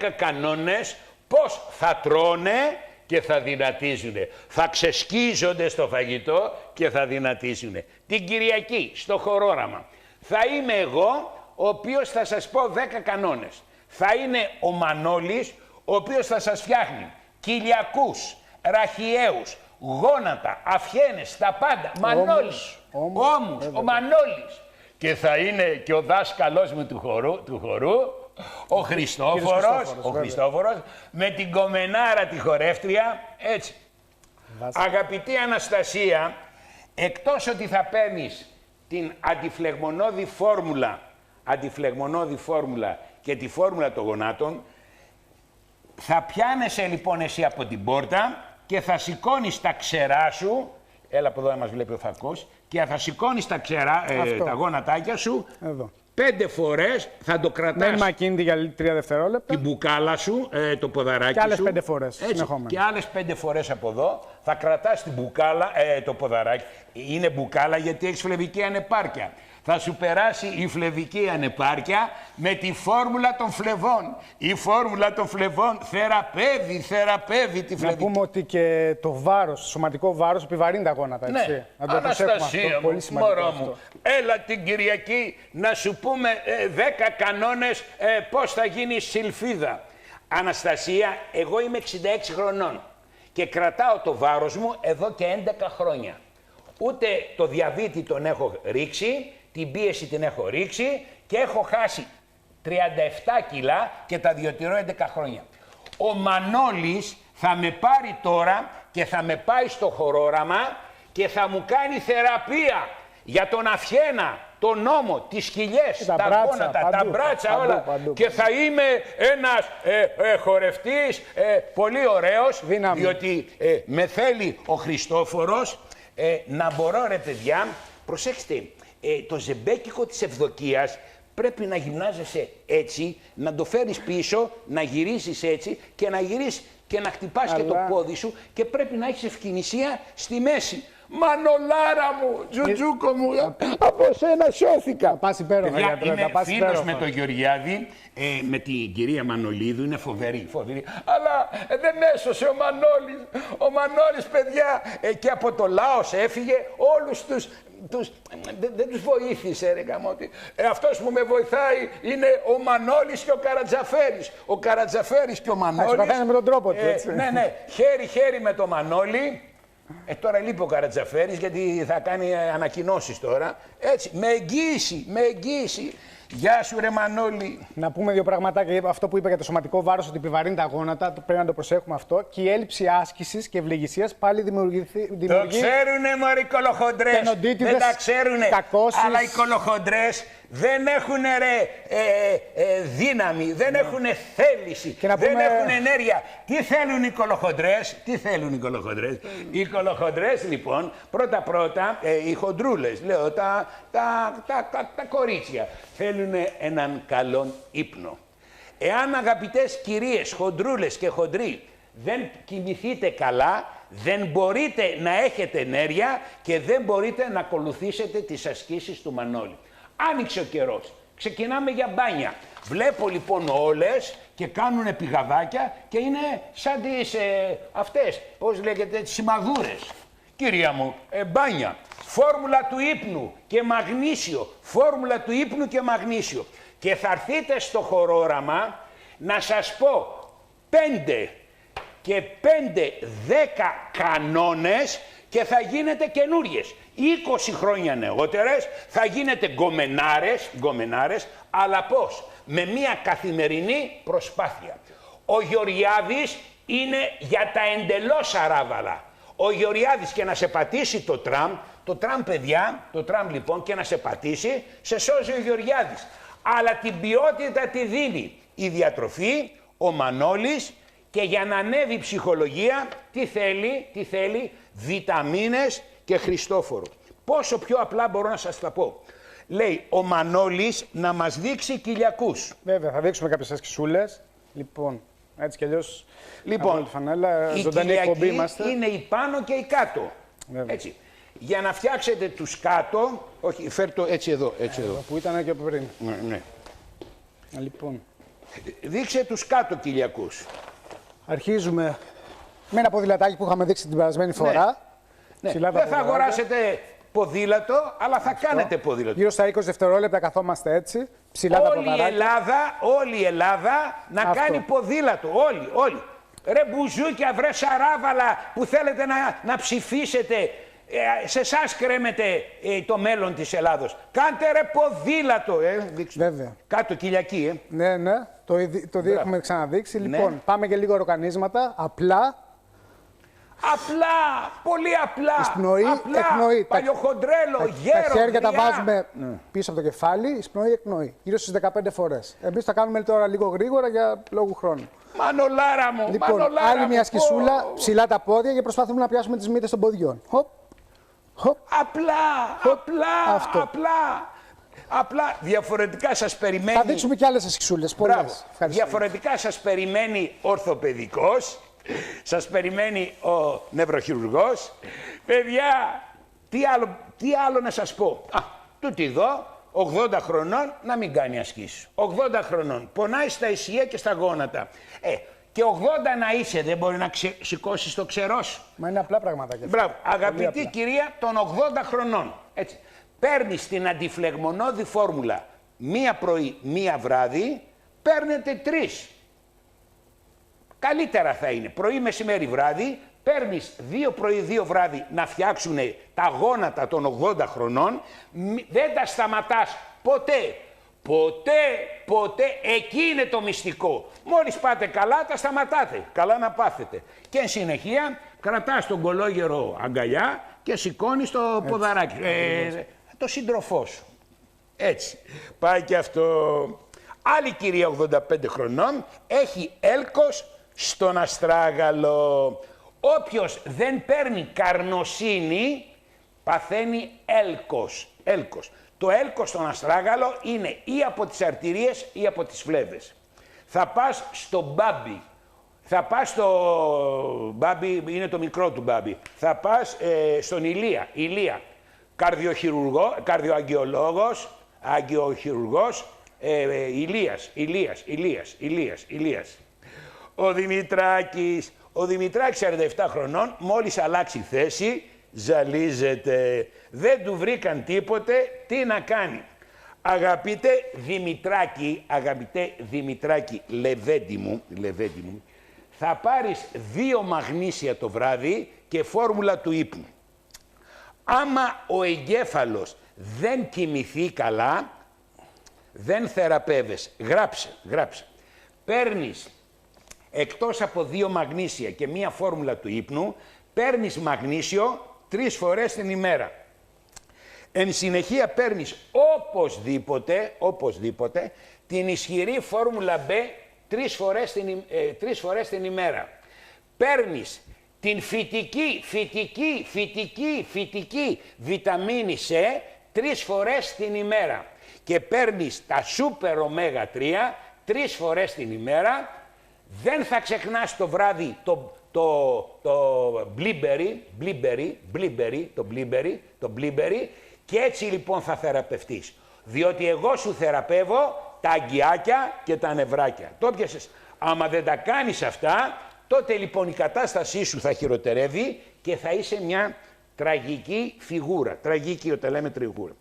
Speaker 1: 10 κανόνες πώς θα τρώνε και θα δυνατίζουν. Θα ξεσκίζονται στο φαγητό και θα δυνατίζουν. Την Κυριακή, στο χορόραμα, θα είμαι εγώ ο οποίος θα σας πω 10 κανόνες. Θα είναι ο Μανώλης, ο οποίος θα σας φτιάχνει κοιλιακούς, ραχιαίους, γόνατα, αυχένες, τα πάντα. Μανώλης, όμως, ο Μανώλης. Και θα είναι και ο δάσκαλός μου του χορού, ο Χριστόφορος, με την κομμενάρα τη χορεύτρια, έτσι. Αγαπητή Αναστασία, εκτός ότι θα παίρνεις την αντιφλεγμονώδη φόρμουλα και τη φόρμουλα των γονάτων, θα πιάνεσαι λοιπόν εσύ από την πόρτα και θα σηκώνεις τα ξερά σου, έλα από εδώ να μας βλέπει ο Θακός, και θα σηκώνεις τα γόνατάκια σου, εδώ. 5 φορές, θα το κρατάς.
Speaker 2: Με μακίνητη για 3 δευτερόλεπτα.
Speaker 1: Την μπουκάλα σου, το ποδαράκι
Speaker 2: και άλλες
Speaker 1: σου.
Speaker 2: 5 φορές.
Speaker 1: Και άλλες 5 φορές από εδώ. Θα κρατάς την μπουκάλα, το ποδαράκι. Είναι μπουκάλα γιατί έχεις φλεβική ανεπάρκεια. Θα σου περάσει η φλεβική ανεπάρκεια με τη φόρμουλα των φλεβών. Η φόρμουλα των φλεβών θεραπεύει τη φλεβική.
Speaker 2: Να πούμε ότι και το βάρος, το σωματικό βάρος επιβαρύνει τα γόνατα, έτσι.
Speaker 1: Ναι.
Speaker 2: Να το
Speaker 1: Αναστασία
Speaker 2: πολύ σημαντικό
Speaker 1: μωρό
Speaker 2: αυτό.
Speaker 1: μου, έλα την Κυριακή να σου πούμε 10 κανόνες πώς θα γίνει σιλφίδα. Αναστασία, εγώ είμαι 66 χρονών και κρατάω το βάρος μου εδώ και 11 χρόνια. Ούτε το διαβήτη τον έχω ρίξει, την πίεση την έχω ρίξει και έχω χάσει 37 κιλά και τα διατηρώ 11 χρόνια. Ο Μανώλης θα με πάρει τώρα και θα με πάει στο χορόραμα και θα μου κάνει θεραπεία για τον αυχένα, τον ώμο, τις σκυλιές, τα γόνατα, τα μπράτσα, όλα. Παντού. Και θα είμαι ένας χορευτής πολύ ωραίος, διότι με θέλει ο Χριστόφορος να μπορώ, ρε παιδιά, προσέξτε, το ζεμπέκικο της ευδοκίας πρέπει να γυμνάζεσαι έτσι, να το φέρεις πίσω, να γυρίσεις έτσι και να γυρίσεις και να χτυπάς και το πόδι σου και πρέπει να έχεις ευκαινησία στη μέση. Μανολάρα μου, Τζουτζούκο μου, από σένα σώθηκα.
Speaker 2: Θα πας υπέροχα, γιατρέ,
Speaker 1: είμαι φίλος με τον Γεωργιάδη, με την κυρία Μανολίδου, είναι φοβερή. Αλλά δεν έσωσε ο Μανώλης. Ο Μανώλης, παιδιά, και από το Λάος έφυγε, όλους δεν τους βοήθησε, ρε γαμώτη. Αυτός που με βοηθάει είναι ο Μανώλης και ο Καρατζαφέρης. Ο Καρατζαφέρης και ο Μανώλης.
Speaker 2: Θα κάνει με τον τρόπο του, έτσι.
Speaker 1: Ναι, χέρι-χέρι με το Μανώλη. Τώρα λείπει ο Καρατζαφέρης γιατί θα κάνει ανακοινώσεις τώρα. Έτσι, με εγγύηση, με εγγύηση. Γεια σου ρε Μανώλη.
Speaker 2: Να πούμε δύο πραγματάκια. Αυτό που είπα για το σωματικό βάρος, ότι επιβαρύνει τα γόνατα, πρέπει να το προσέχουμε αυτό. Και η έλλειψη άσκησης και ευληγησίας πάλι δημιουργεί.
Speaker 1: Το ξέρουνε μωροί οι κολοχοντρές. Δεν τα ξέρουνε.
Speaker 2: Κακώσεις.
Speaker 1: Αλλά οι κολοχοντρές δεν έχουν δύναμη, δεν έχουν θέληση, δεν έχουν ενέργεια. Τι θέλουν οι κολοχοντρές, τι θέλουν οι κολοχοντρές. Οι κολοχοντρές λοιπόν, πρώτα-πρώτα, οι χοντρούλες, λέω, τα κορίτσια, θέλουν έναν καλό ύπνο. Εάν αγαπητές κυρίες, χοντρούλες και χοντροί, δεν κοιμηθείτε καλά, δεν μπορείτε να έχετε ενέργεια και δεν μπορείτε να ακολουθήσετε τις ασκήσεις του Μανώλη. Άνοιξε ο καιρός. Ξεκινάμε για μπάνια. Βλέπω λοιπόν όλες και κάνουν πηγαδάκια και είναι σαν τις αυτές, πώς λέγεται, τις σημαδούρες. Κυρία μου, μπάνια. Φόρμουλα του ύπνου και μαγνήσιο. Φόρμουλα του ύπνου και μαγνήσιο. Και θα έρθετε στο χορόραμα να σας πω 5 και 5-10 κανόνες και θα γίνετε καινούριες. 20 χρόνια νεότερες θα γίνετε γκομενάρες, αλλά πώς? Με μια καθημερινή προσπάθεια. Ο Γεωργιάδης είναι για τα εντελώς αράβαλα. Ο Γεωργιάδης και να σε πατήσει το τραμ παιδιά, το τραμ λοιπόν και να σε πατήσει, σε σώζει ο Γεωργιάδης. Αλλά την ποιότητα τη δίνει η διατροφή, ο Μανώλης, και για να ανέβει η ψυχολογία, τι θέλει, βιταμίνες και Χριστόφορο. Πόσο πιο απλά μπορώ να σας τα πω. Λέει ο Μανώλης να μας δείξει κοιλιακούς.
Speaker 2: Βέβαια, θα δείξουμε κάποιες ασκησούλες. Λοιπόν, έτσι κι αλλιώς.
Speaker 1: Λοιπόν,
Speaker 2: φανέλα,
Speaker 1: η κοιλιακή είναι η πάνω και η κάτω.
Speaker 2: Βέβαια.
Speaker 1: Έτσι. Για να φτιάξετε τους κάτω, όχι, φέρ' το έτσι εδώ, έτσι εδώ.
Speaker 2: Που ήταν και από πριν.
Speaker 1: Ναι.
Speaker 2: Λοιπόν.
Speaker 1: Δείξε τους κάτω κοιλιακούς.
Speaker 2: Αρχίζουμε με ένα ποδηλατάκι που είχαμε δείξει την περασμένη φορά.
Speaker 1: Ναι. Δεν θα αγοράσετε ποδήλατο, αλλά θα κάνετε ποδήλατο.
Speaker 2: Γύρω στα 20 δευτερόλεπτα καθόμαστε έτσι, ψηλά τα ποδαράκια.
Speaker 1: Όλη η Ελλάδα να κάνει ποδήλατο, όλοι. Ρε μπουζούκια, βρε σαράβαλα που θέλετε να ψηφίσετε, σε εσάς κρέμεται το μέλλον της Ελλάδος. Κάντε ρε ποδήλατο,
Speaker 2: Βέβαια.
Speaker 1: Κάτω κοιλιακή,
Speaker 2: Ναι, το έχουμε ξαναδείξει.
Speaker 1: Ναι.
Speaker 2: Λοιπόν, πάμε και λίγο ροκανίσματα, απλά.
Speaker 1: Πολύ απλά.
Speaker 2: Εισπνοή,
Speaker 1: απλά,
Speaker 2: εκπνοή.
Speaker 1: Παλιοχοντρέλο, γέρο,
Speaker 2: Τα χέρια τα
Speaker 1: γριά.
Speaker 2: βάζουμε πίσω από το κεφάλι, εισπνοή, εκπνοή. Γύρω στις 15 φορές. Εμείς τα κάνουμε τώρα λίγο γρήγορα για λόγου χρόνου.
Speaker 1: Μανολάρα μου,
Speaker 2: Λοιπόν, άλλη μια σκισούλα, ψηλά τα πόδια και προσπαθούμε να πιάσουμε τις μύτες των ποδιών. Χοπ, χοπ.
Speaker 1: Απλά, διαφορετικά σας περιμένει...
Speaker 2: Θα δείξουμε και άλλες ασκησούλες, πολλές.
Speaker 1: Διαφορετικά σας περιμένει ορθοπαιδικός, σας περιμένει ο νευροχειρουργός. Παιδιά, τι άλλο να σας πω. Τούτη εδώ, 80 χρονών, να μην κάνει ασκήσεις. 80 χρονών, πονάει στα ισιαία και στα γόνατα. Και 80 να είσαι, δεν μπορεί να σηκώσεις το ξερός.
Speaker 2: Μα είναι απλά πραγματάκια.
Speaker 1: Μπράβο, αγαπητή κυρία των 80 χρονών. Έτσι. Παίρνεις την αντιφλεγμονώδη φόρμουλα μία πρωί, μία βράδυ, παίρνετε 3. Καλύτερα θα είναι. Πρωί, μεσημέρι, βράδυ, παίρνεις 2 πρωί, 2 βράδυ να φτιάξουν τα γόνατα των 80 χρονών, δεν τα σταματάς ποτέ. Ποτέ, εκεί είναι το μυστικό. Μόλις πάτε καλά, τα σταματάτε. Καλά να πάθετε. Και εν συνεχεία, κρατάς τον κολόγερο αγκαλιά και σηκώνεις το ποδαράκι. Το σύντροφό σου. Έτσι. Πάει και αυτό. Άλλη κυρία 85 χρονών έχει έλκος στον αστράγαλο. Όποιος δεν παίρνει καρνοσύνη, παθαίνει έλκος. Το έλκος στον αστράγαλο είναι ή από τις αρτηρίες ή από τις φλέβες. Θα πας στο μπάμπι. Θα πας στο μπάμπι, είναι το μικρό του μπάμπι. Θα πας στον Ηλία. Καρδιοαγγεολόγος, αγγεοχειρουργός, Ηλίας. Ο Δημητράκης 47 χρονών, μόλις αλλάξει θέση, ζαλίζεται. Δεν του βρήκαν τίποτε, τι να κάνει. Αγαπητέ Δημητράκη, Λεβέντη μου, θα πάρεις 2 μαγνήσια το βράδυ και φόρμουλα του ύπνου. Άμα ο εγκέφαλος δεν κοιμηθεί καλά, δεν θεραπεύεσαι. Γράψε. Παίρνεις εκτός από 2 μαγνήσια και 1 φόρμουλα του ύπνου, παίρνεις μαγνήσιο 3 φορές την ημέρα. Εν συνεχεία παίρνεις οπωσδήποτε την ισχυρή φόρμουλα B 3 φορές την ημέρα. Παίρνεις την φυτική βιταμίνη C 3 φορές την ημέρα. Και παίρνεις τα Super Omega 3 3 φορές την ημέρα. Δεν θα ξεχνάς το βράδυ το Blueberry και έτσι λοιπόν θα θεραπευτείς. Διότι εγώ σου θεραπεύω τα αγκιάκια και τα νευράκια. Το πιάσες. Άμα δεν τα κάνεις αυτά, τότε λοιπόν η κατάστασή σου θα χειροτερεύει και θα είσαι μια τραγική φιγούρα. Τραγική όταν λέμε φιγούρα.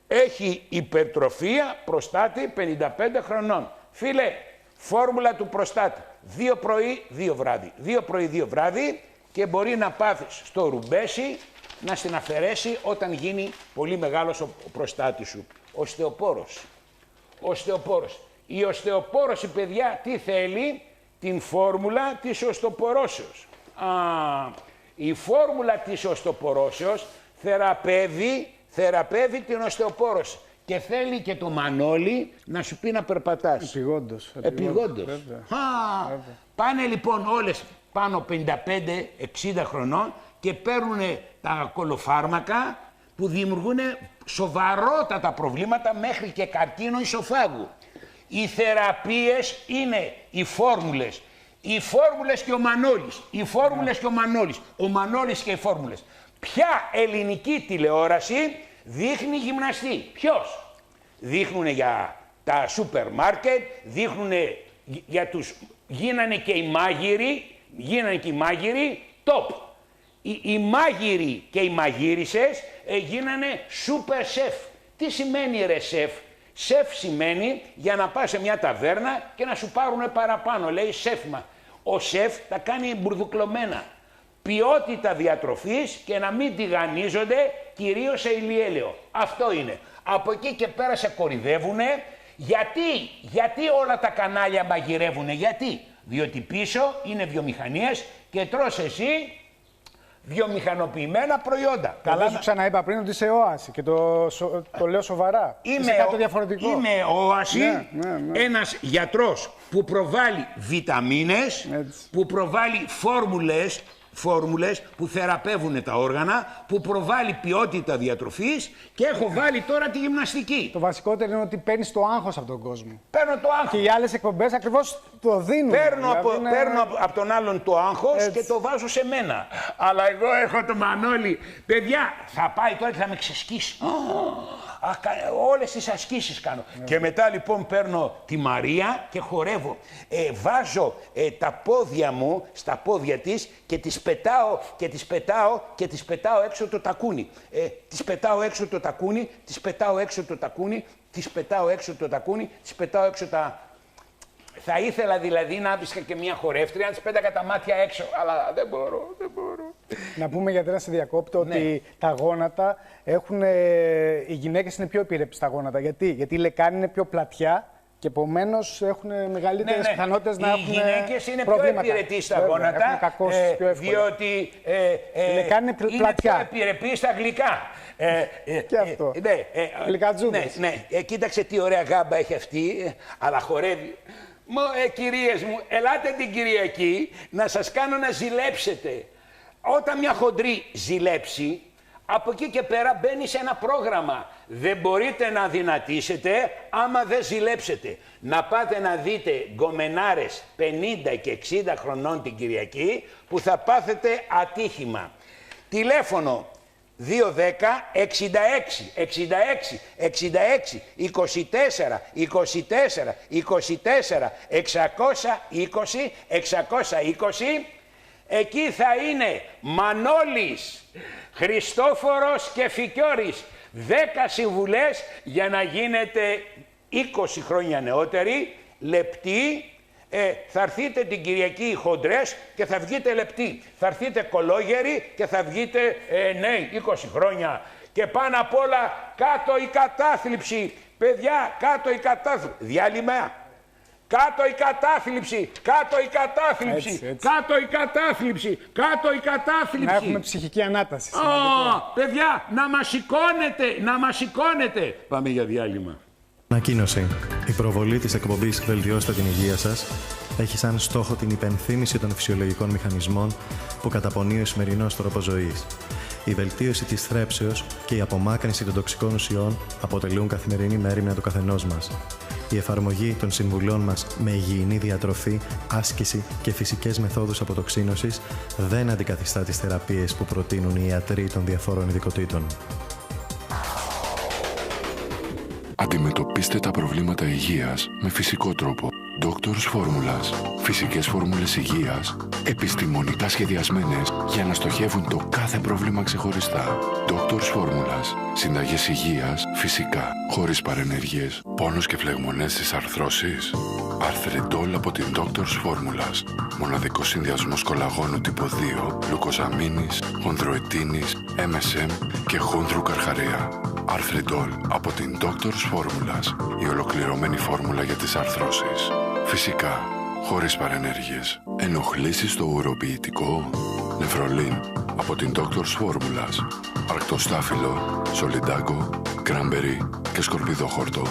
Speaker 1: Έχει υπερτροφία προστάτη 55 χρονών. Φίλε, φόρμουλα του προστάτη. 2 πρωί, 2 βράδυ. 2 πρωί, 2 βράδυ και μπορεί να πάθεις στο ρουμπέσι να στην αφαιρέσει όταν γίνει πολύ μεγάλος ο προστάτης σου. Οστεοπόρος. Η οστεοπόρωση, παιδιά, τι θέλει? Την φόρμουλα της οστοπορώσεως. Η φόρμουλα της οστοπορώσεως θεραπεύει την οστεοπόρωση. Και θέλει και το Μανώλη να σου πει να περπατάς. Επιγόντως. Πάνε λοιπόν όλες πάνω 55-60 χρονών και παίρνουν τα κολοφάρμακα που δημιουργούν σοβαρότατα προβλήματα μέχρι και καρκίνο ισοφάγου. Οι θεραπείες είναι οι φόρμουλες. Οι φόρμουλες και ο Μανώλης. Οι φόρμουλες και ο Μανώλης. Ο Μανώλης και οι φόρμουλες. Ποια ελληνική τηλεόραση δείχνει γυμναστή? Ποιος? Δείχνουν για τα σούπερ μάρκετ, δείχνουν για τους... Γίνανε και οι μάγειροι, top. Οι μάγειροι και οι μαγείρισες γίνανε σούπερ σεφ. Τι σημαίνει ρε σεφ? Σεφ σημαίνει για να πας σε μια ταβέρνα και να σου πάρουνε παραπάνω. Λέει σεφ. Ο σεφ τα κάνει μπουρδουκλωμένα. Ποιότητα διατροφής και να μην τηγανίζονται κυρίως σε ηλιέλαιο. Αυτό είναι. Από εκεί και πέρα σε κορυδεύουνε. Γιατί όλα τα κανάλια μαγειρεύουνε? Γιατί? Διότι πίσω είναι βιομηχανίες και τρως εσύ βιομηχανοποιημένα προϊόντα.
Speaker 2: Καλά, σου ξαναείπα πριν ότι είσαι όαση και το λέω σοβαρά.
Speaker 1: Είμαι
Speaker 2: κάτι διαφορετικό.
Speaker 1: Είμαι όαση, ένας γιατρός που προβάλλει βιταμίνες, που προβάλλει φόρμουλες που θεραπεύουν τα όργανα, που προβάλλει ποιότητα διατροφής και έχω βάλει τώρα τη γυμναστική.
Speaker 2: Το βασικότερο είναι ότι παίρνεις το άγχος από τον κόσμο.
Speaker 1: Παίρνω το άγχος.
Speaker 2: Και οι άλλες εκπομπές ακριβώς το δίνουν.
Speaker 1: Παίρνω από τον άλλον το άγχος και το βάζω σε μένα. Αλλά εγώ έχω το Μανώλη. Παιδιά, θα πάει τώρα και θα με ξεσκίσει. Όλες τις ασκήσεις κάνω. Και μετά λοιπόν παίρνω τη Μαρία και χορεύω. Βάζω τα πόδια μου στα πόδια της και τις πετάω και τις πετάω και τις πετάω έξω το τακούνι. Τις πετάω έξω το τακούνι, τις πετάω έξω το τακούνι, τις πετάω έξω το τακούνι, τις πετάω έξω τα... Θα ήθελα δηλαδή να βρίσκα και μια χορεύτρια να της πέταγα τα μάτια έξω, αλλά δεν μπορώ.
Speaker 2: Να πούμε, γιατί να σε διακόπτω, ότι τα γόνατα έχουν... οι γυναίκες είναι πιο επιρρεπείς στα γόνατα. Γιατί η λεκάνη είναι πιο πλατιά και επομένως έχουν μεγαλύτερες πιθανότητες να έχουν προβλήματα.
Speaker 1: Οι γυναίκες είναι πιο επιρρεπείς στα γόνατα, διότι
Speaker 2: η λεκάνη είναι πλατιά.
Speaker 1: Είναι πιο επιρρεπείς στα γλυκά.
Speaker 2: Και αυτό. Γλυκατζούδες.
Speaker 1: Ναι, κοίταξε τι ωραία γάμπα έχει αυτή, αλλά χορεύει. Κυρίες μου, ελάτε την Κυριακή να σας κάνω να ζηλέψετε. Όταν μια χοντρή ζηλέψει, από εκεί και πέρα μπαίνει σε ένα πρόγραμμα. Δεν μπορείτε να δυνατήσετε άμα δεν ζηλέψετε. Να πάτε να δείτε γκομενάρες 50 και 60 χρονών την Κυριακή που θα πάθετε ατύχημα. Τηλέφωνο 210 66 66 66 24 24 620 620. Εκεί θα είναι Μανώλης, Χριστόφορος και Φικιώρης. 10 συμβουλές για να γίνετε 20 χρόνια νεότεροι, λεπτοί, Θα έρθετε την Κυριακή χοντρές και θα βγείτε λεπτοί. Θα έρθετε κολόγεροι και θα βγείτε νέοι, 20 χρόνια. Και πάνω απ' όλα κάτω η κατάθλιψη. Παιδιά, κάτω η κατάθλιψη. Διάλειμμα. Κάτω η κατάθλιψη, κάτω η κατάθλιψη, κάτω η κατάθλιψη, κάτω η κατάθλιψη.
Speaker 2: Να έχουμε ψυχική ανάταση.
Speaker 1: Παιδιά, να μας σηκώνετε. Πάμε για διάλειμμα.
Speaker 3: Ανακοίνωση. Η προβολή της εκπομπής «Βελτιώστε την υγεία σας» έχει σαν στόχο την υπενθύμηση των φυσιολογικών μηχανισμών που καταπονεί ο σημερινός τρόπος ζωής. Η βελτίωση της θρέψεως και η απομάκρυνση των τοξικών ουσιών αποτελούν καθημερινή μέριμνα του καθενός μας. Η εφαρμογή των συμβουλών μας με υγιεινή διατροφή, άσκηση και φυσικές μεθόδους αποτοξίνωσης δεν αντικαθιστά τις θεραπείες που προτείνουν οι ιατροί των διαφόρων ειδικοτήτων.
Speaker 4: Αντιμετωπίστε τα προβλήματα υγείας με φυσικό τρόπο. Doctor's Formulas. Φυσικές φόρμουλες υγείας, επιστημονικά σχεδιασμένες για να στοχεύουν το κάθε πρόβλημα ξεχωριστά. Doctor's Formulas. Συνταγές υγείας, φυσικά, χωρίς παρενέργειες. Πόνος και φλεγμονές στις αρθρώσεις. Arthridol από την Doctor's Formulas. Μοναδικός συνδυασμός κολαγόνου τύπο 2, γλουκοζαμίνης, χονδροετίνης, MSM και χόνδρου καρχαρία. Arthridol από την Doctor's Formulas. Η ολοκληρωμένη φόρμουλα για τις αρθρώσεις. Φυσικά, χωρίς παρενέργειες. Ενοχλήσεις στο ουροποιητικό. Νεφρολίν από την Doctor's Formulas. Αρκτοστάφυλλο, σολιντάκο, κράμπερι και σκορπιδόχορτο.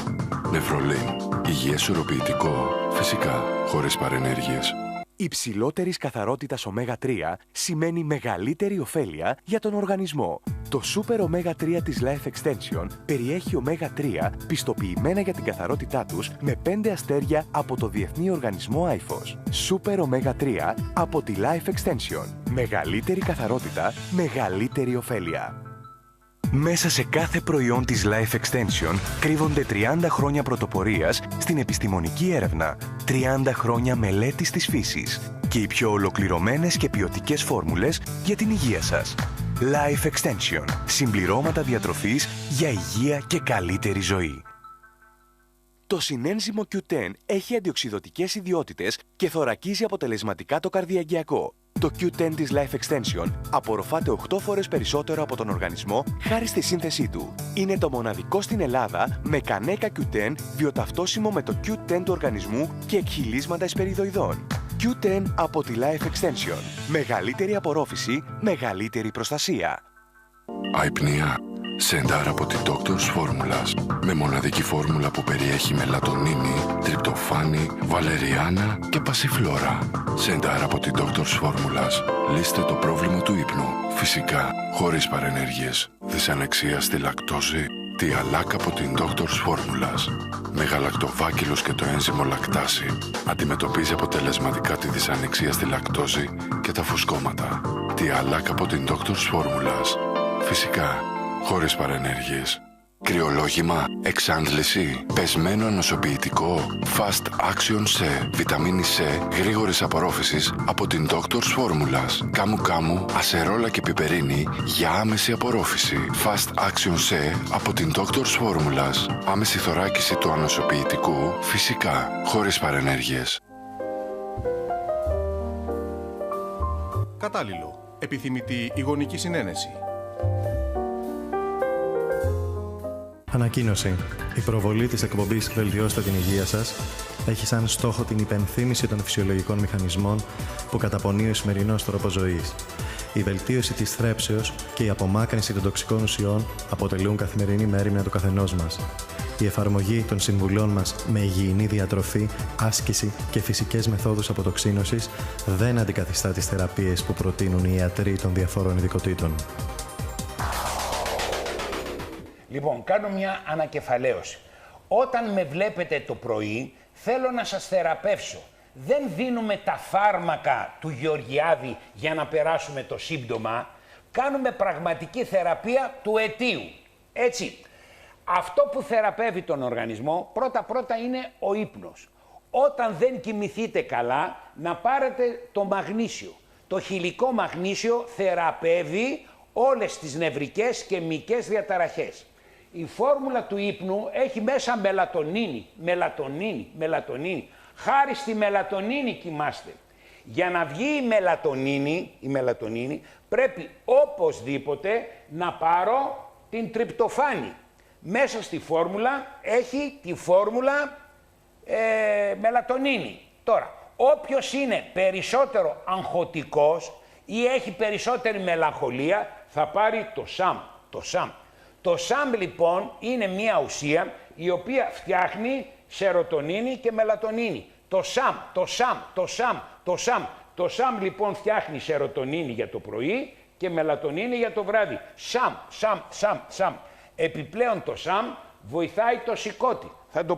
Speaker 4: Νεφρολίν. Υγιές ουροποιητικό. Φυσικά, χωρίς παρενέργειες.
Speaker 5: Υψηλότερης καθαρότητας ω3 σημαίνει μεγαλύτερη ωφέλεια για τον οργανισμό. Το Super Omega-3 της Life Extension περιέχει Omega-3 πιστοποιημένα για την καθαρότητά τους με 5 αστέρια από το Διεθνή Οργανισμό IFOS. Super Omega-3 από τη Life Extension. Μεγαλύτερη καθαρότητα, μεγαλύτερη ωφέλεια. Μέσα σε κάθε προϊόν της Life Extension κρύβονται 30 χρόνια πρωτοπορίας στην επιστημονική έρευνα, 30 χρόνια μελέτης της φύσης και οι πιο ολοκληρωμένες και ποιοτικές φόρμουλες για την υγεία σας. Life Extension. Συμπληρώματα διατροφής για υγεία και καλύτερη ζωή. Το συνένζυμο Q10 έχει αντιοξυδωτικές ιδιότητες και θωρακίζει αποτελεσματικά το καρδιαγγειακό. Το Q10 της Life Extension απορροφάται 8 φορές περισσότερο από τον οργανισμό χάρη στη σύνθεσή του. Είναι το μοναδικό στην Ελλάδα με κανέκα Q10 βιοταυτόσιμο με το Q10 του οργανισμού και εκχυλίσματα εσπεριδοειδών. Q10 από τη Life Extension. Μεγαλύτερη απορρόφηση, μεγαλύτερη προστασία.
Speaker 4: Αϊπνία. Σεντάρα από την Doctor's Formulas. Με μοναδική φόρμουλα που περιέχει μελατονίνη, τριπτοφάνη, βαλεριάνα και πασιφλόρα. Σεντάρα από την Doctor's Formulas. Λύστε το πρόβλημα του ύπνου. Φυσικά, χωρίς παρενέργειες. Δυσανεξία στη λακτόζη. Τιαλάκ από την Doctor's Formulas. Με γαλακτοβάκυλος και το ένζυμο λακτάση. Αντιμετωπίζει αποτελεσματικά τη δυσανεξία στη λακτόζη και τα φουσκώματα. Τιαλάκ από την Doctor's Formulas. Φυσικά, χωρίς παρενέργειες. Κρυολόγημα, εξάντληση, πεσμένο ανοσοποιητικό, Fast Action C, βιταμίνη C, γρήγορης απορρόφησης από την Doctor's Formulas. Κάμου, ασερόλα και πιπερίνη για άμεση απορρόφηση. Fast Action C από την Doctor's Formulas. Άμεση θωράκιση του ανοσοποιητικού, φυσικά, χωρίς παρενέργειες.
Speaker 6: Κατάλληλο. Επιθυμητή η γονική συνένεση.
Speaker 3: Ανακοίνωση. Η προβολή της εκπομπής «Βελτιώστε την υγεία σας» έχει σαν στόχο την υπενθύμηση των φυσιολογικών μηχανισμών που καταπονεί ο σημερινός τρόπος ζωής. Η βελτίωση της θρέψεως και η απομάκρυνση των τοξικών ουσιών αποτελούν καθημερινή μέριμνα του καθενός μας. Η εφαρμογή των συμβουλών μας με υγιεινή διατροφή, άσκηση και φυσικές μεθόδους αποτοξίνωσης δεν αντικαθιστά τις θεραπείες που προτείνουν οι ιατροί των διαφόρων ειδικοτήτων.
Speaker 1: Λοιπόν, κάνω μια ανακεφαλαίωση. Όταν με βλέπετε το πρωί, θέλω να σας θεραπεύσω. Δεν δίνουμε τα φάρμακα του Γεωργιάδη για να περάσουμε το σύμπτωμα. Κάνουμε πραγματική θεραπεία του αιτίου. Έτσι. Αυτό που θεραπεύει τον οργανισμό, πρώτα-πρώτα είναι ο ύπνος. Όταν δεν κοιμηθείτε καλά, να πάρετε το μαγνήσιο. Το χυλικό μαγνήσιο θεραπεύει όλες τις νευρικές και μυϊκές διαταραχές. Η φόρμουλα του ύπνου έχει μέσα μελατονίνη. Χάρη στη μελατονίνη κοιμάστε. Για να βγει η μελατονίνη πρέπει οπωσδήποτε να πάρω την τριπτοφάνη. Μέσα στη φόρμουλα έχει τη φόρμουλα μελατονίνη. Τώρα, όποιος είναι περισσότερο αγχωτικός ή έχει περισσότερη μελαγχολία, θα πάρει το ΣΑΜ. Το ΣΑΜ λοιπόν είναι μια ουσία η οποία φτιάχνει σερωτονίνη και μελατονίνη. Το ΣΑΜ λοιπόν φτιάχνει σερωτονίνη για το πρωί και μελατονίνη για το βράδυ. ΣΑΜ. Επιπλέον το ΣΑΜ βοηθάει το σηκώτη. Θα το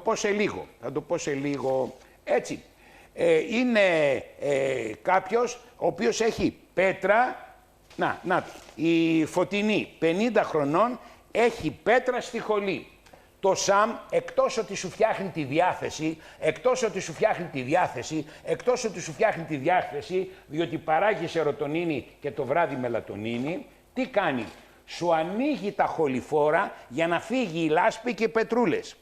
Speaker 1: πω σε λίγο. Έτσι. Είναι κάποιος ο οποίος έχει πέτρα. Η Φωτεινή, 50 χρονών, έχει πέτρα στη χολή. Το ΣΑΜ, εκτός ότι σου φτιάχνει τη διάθεση, διότι παράγει σερωτονίνη και το βράδυ μελατονίνη, τι κάνει? Σου ανοίγει τα χοληφόρα για να φύγει η λάσπη και οι πετρούλες.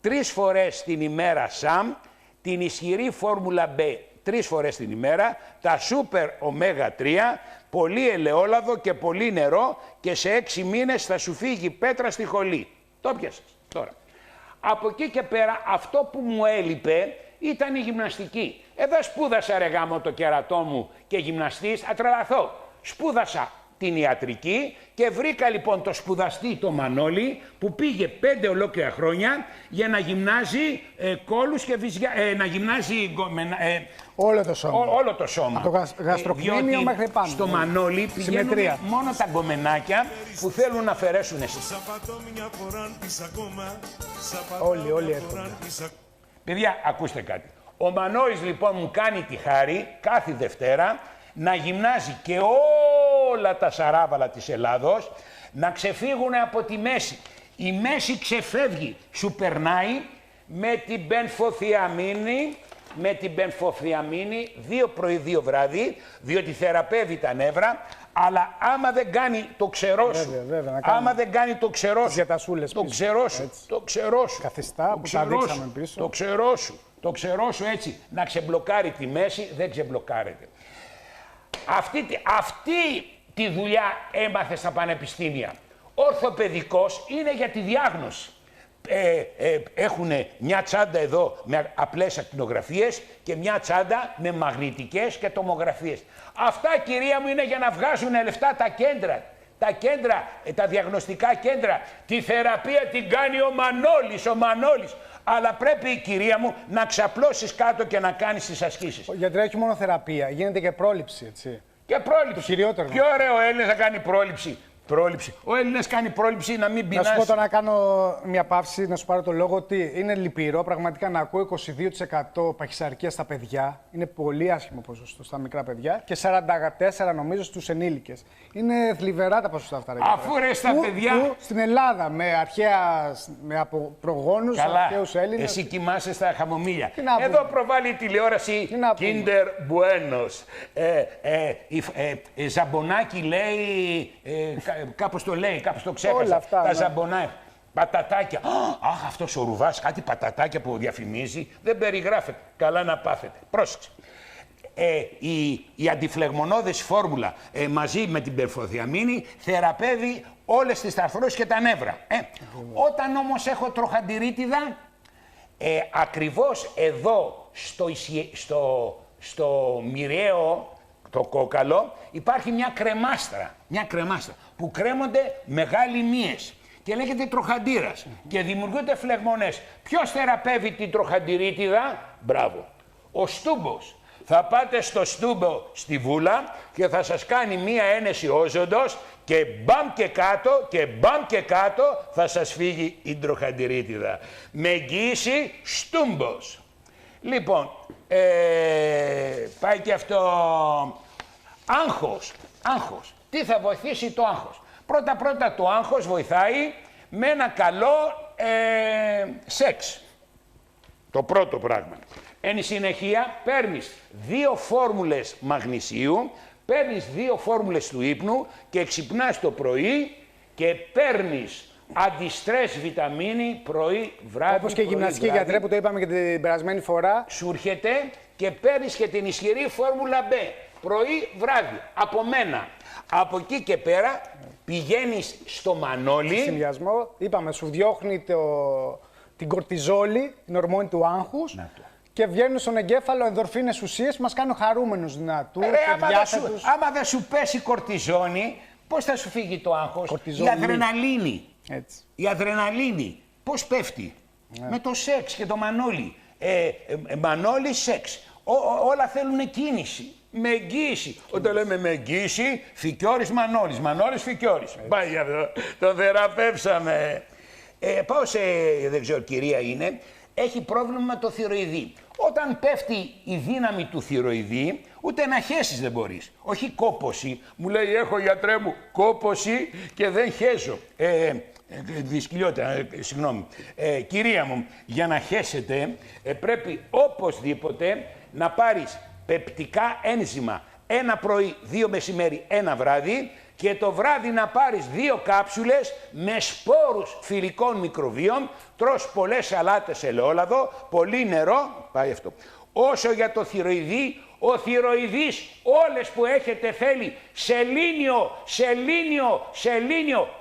Speaker 1: 3 φορές την ημέρα ΣΑΜ, την ισχυρή φόρμουλα B 3 φορές την ημέρα, τα σούπερ ωμέγα 3, πολύ ελαιόλαδο και πολύ νερό και σε 6 μήνες θα σου φύγει πέτρα στη χολή. Το πιάσες τώρα. Από εκεί και πέρα αυτό που μου έλειπε ήταν η γυμναστική. Εδώ σπούδασα ρε γάμο το κερατό μου και γυμναστής, θα τρελαθώ. Σπούδασα την ιατρική και βρήκα λοιπόν το σπουδαστή το Μανώλη που πήγε 5 ολόκληρα χρόνια για να γυμνάζει κόλους και βυζιά, να γυμνάζει όλο το σώμα.
Speaker 2: Από το γαστροκνήμιο μέχρι πάνω.
Speaker 1: Στο Μανώλη πηγαίνουν μόνο τα γκομενάκια που θέλουν να αφαιρέσουν εσείς.
Speaker 2: Όλοι έρχονται.
Speaker 1: Παιδιά, ακούστε κάτι. Ο Μανώλης λοιπόν μου κάνει τη χάρη κάθε Δευτέρα να γυμνάζει και όλα τα σαράβαλα της Ελλάδος, να ξεφύγουν από τη μέση. Η μέση ξεφεύγει, σου περνάει με την πενφοθιαμίνη 2 πρωί 2 βράδυ, διότι θεραπεύει τα νεύρα, αλλά άμα δεν κάνει το ξερό σου, άμα δεν κάνει το ξερό σου, το ξερό σου,
Speaker 2: καθιστά που τα δείξαμε πίσω,
Speaker 1: το ξερό σου έτσι, να ξεμπλοκάρει τη μέση, δεν ξεμπλοκάρεται. Αυτή τη δουλειά έμαθε στα πανεπιστήμια. Ορθοπαιδικός είναι για τη διάγνωση. Έχουν μια τσάντα εδώ με απλές ακτινογραφίες και μια τσάντα με μαγνητικές και τομογραφίες. Αυτά, κυρία μου, είναι για να βγάζουν λεφτά τα κέντρα. Τα διαγνωστικά κέντρα. Τη θεραπεία την κάνει ο Μανώλης. Αλλά πρέπει, κυρία μου, να ξαπλώσεις κάτω και να κάνεις τις ασκήσεις.
Speaker 2: Γιατί έχει μόνο θεραπεία, γίνεται και πρόληψη, έτσι.
Speaker 1: Και πρόληψη.
Speaker 2: Το χειριότερο.
Speaker 1: Πιο ωραίο ο Έλληνας να κάνει πρόληψη. Ο Έλληνας κάνει πρόληψη να μην πεινάσει.
Speaker 2: Να σου πω τώρα να κάνω μια παύση, να σου πάρω το λόγο ότι είναι λυπηρό πραγματικά να ακούω 22% παχυσαρκία στα παιδιά. Είναι πολύ άσχημο ποσοστό στα μικρά παιδιά και 44% νομίζω στους ενήλικες. Είναι θλιβερά τα ποσοστά αυτά.
Speaker 1: Αφού ρε στα παιδιά.
Speaker 2: Που στην Ελλάδα με από προγόνους, αρχαίους Έλληνες.
Speaker 1: Εσύ κοιμάσαι στα χαμομήλια. Εδώ προβάλλει η τηλεόραση Kinder Buenos. Ζαμπονάκι λέει. Κάπως το λέει, κάπως το ξέχασα.
Speaker 2: Αυτά,
Speaker 1: τα ζαμπονάκια. Πατατάκια. Αχ, αυτός ο Ρουβάς, κάτι πατατάκια που διαφημίζει, δεν περιγράφεται. Καλά να πάθετε. Πρόσεξε. Η αντιφλεγμονώδες φόρμουλα μαζί με την περφοθιαμίνη θεραπεύει όλες τις αρθρώσεις και τα νεύρα. Όταν όμως έχω τροχαντηρίτιδα, ακριβώς εδώ στο μοιραίο, το κόκαλο, υπάρχει μια κρεμάστρα που κρέμονται μεγάλοι μύες και λέγεται τροχαντήρας και δημιουργούνται φλεγμονές. Ποιος θεραπεύει την τροχαντηρίτιδα? Μπράβο, ο στούμπος. Θα πάτε στο στούμπο στη βούλα και θα σας κάνει μία ένεση όζοντος και μπαμ και κάτω θα σας φύγει η τροχαντηρίτιδα. Με εγγύηση στούμπος. Λοιπόν, πάει και αυτό. Άγχος. Τι θα βοηθήσει το άγχος? Πρώτα το άγχος βοηθάει με ένα καλό σεξ. Το πρώτο πράγμα. Εν συνεχεία παίρνεις 2 φόρμουλες μαγνησίου, παίρνεις 2 φόρμουλες του ύπνου και ξυπνάς το πρωί και παίρνεις Αντιστρες βιταμίνη πρωί, βράδυ.
Speaker 2: Όπως και η γυμναστική, γιατρέ, που το είπαμε και την περασμένη φορά.
Speaker 1: Σου έρχεται και παίρνεις και την ισχυρή φόρμουλα B. Πρωί, βράδυ. Από μένα. Από εκεί και πέρα πηγαίνεις στο Μανώλη.
Speaker 2: Συνδυασμό. Είπαμε, σου διώχνει την κορτιζόλη, την ορμόνη του άγχους. Και βγαίνουν στον εγκέφαλο ενδορφίνες ουσίες που μας κάνουν χαρούμενους, δυνατούς, διάθετους.
Speaker 1: Άμα δεν σου πέσει κορτιζόνη, πώς θα σου φύγει το άγχος? Η αδρεναλίνη.
Speaker 2: Έτσι.
Speaker 1: Η αδρεναλίνη πώς πέφτει? Με το σεξ και το Μανώλη. Μανώλη, σεξ. Όλα θέλουν κίνηση. Με εγγύηση. Όταν λέμε με εγγύηση, Φικιώρης Μανώλης. Μανώλης Φικιώρης. Πάει για αυτό. Τον θεραπεύσαμε. Πάω σε, δεν ξέρω, κυρία είναι, έχει πρόβλημα με το θηροειδή. Όταν πέφτει η δύναμη του θηροειδή, ούτε να χέσεις δεν μπορείς. Όχι κόπωση. Μου λέει, έχω γιατρέ μου κόπωση και δεν χέζω. Δυσκολιότητα, συγγνώμη. Κυρία μου, για να χέσετε πρέπει οπωσδήποτε να πάρεις πεπτικά ένζημα. Ένα πρωί, 2 μεσημέρι, ένα βράδυ και το βράδυ να πάρεις 2 κάψουλες με σπόρους φιλικών μικροβίων, τρως πολλές σαλάτες ελαιόλαδο, πολύ νερό, πάει αυτό. Όσο για το θηροειδή, ο θηροειδής όλες που έχετε θέλει σελήνιο,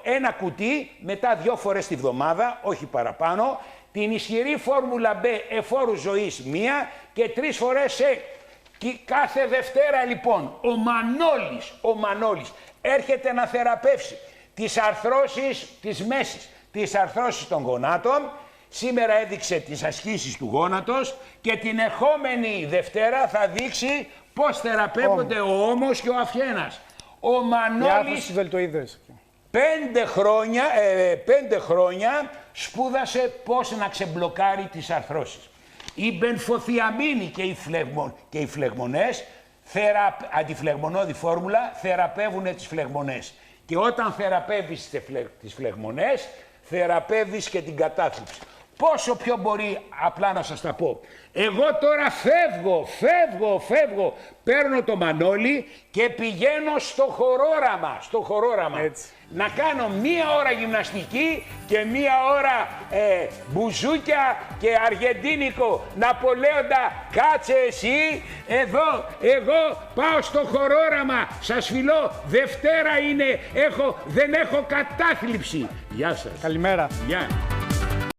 Speaker 1: ένα κουτί, μετά 2 φορές τη βδομάδα, όχι παραπάνω, την ισχυρή φόρμουλα B εφόρου ζωής 1 και 3 φορές κάθε Δευτέρα λοιπόν ο Μανώλης έρχεται να θεραπεύσει τις αρθρώσεις της μέσης, τις αρθρώσεις των γονάτων. Σήμερα έδειξε τις ασκήσεις του γόνατος και την ερχόμενη Δευτέρα θα δείξει πώς θεραπεύονται ο ώμος και ο αφιένας. Ο Μανώλης 5 χρόνια σπούδασε πώς να ξεμπλοκάρει τις αρθρώσεις. Η μπενφοθιαμίνη και οι φλεγμονές, αντιφλεγμονώδη φόρμουλα, θεραπεύουν τις φλεγμονές. Και όταν θεραπεύεις τις φλεγμονές, θεραπεύεις και την κατάθλιψη. Πόσο πιο μπορεί απλά να σας τα πω. Εγώ τώρα φεύγω, παίρνω το Μανώλη και πηγαίνω στο χορόραμα.
Speaker 2: Έτσι.
Speaker 1: Να κάνω 1 ώρα γυμναστική και 1 ώρα μπουζούκια και αργεντίνικο Ναπολέοντα. Κάτσε εσύ, εδώ, εγώ πάω στο χορόραμα, σας φιλώ, Δευτέρα είναι, δεν έχω κατάθλιψη. Γεια σας.
Speaker 2: Καλημέρα.
Speaker 1: Γεια.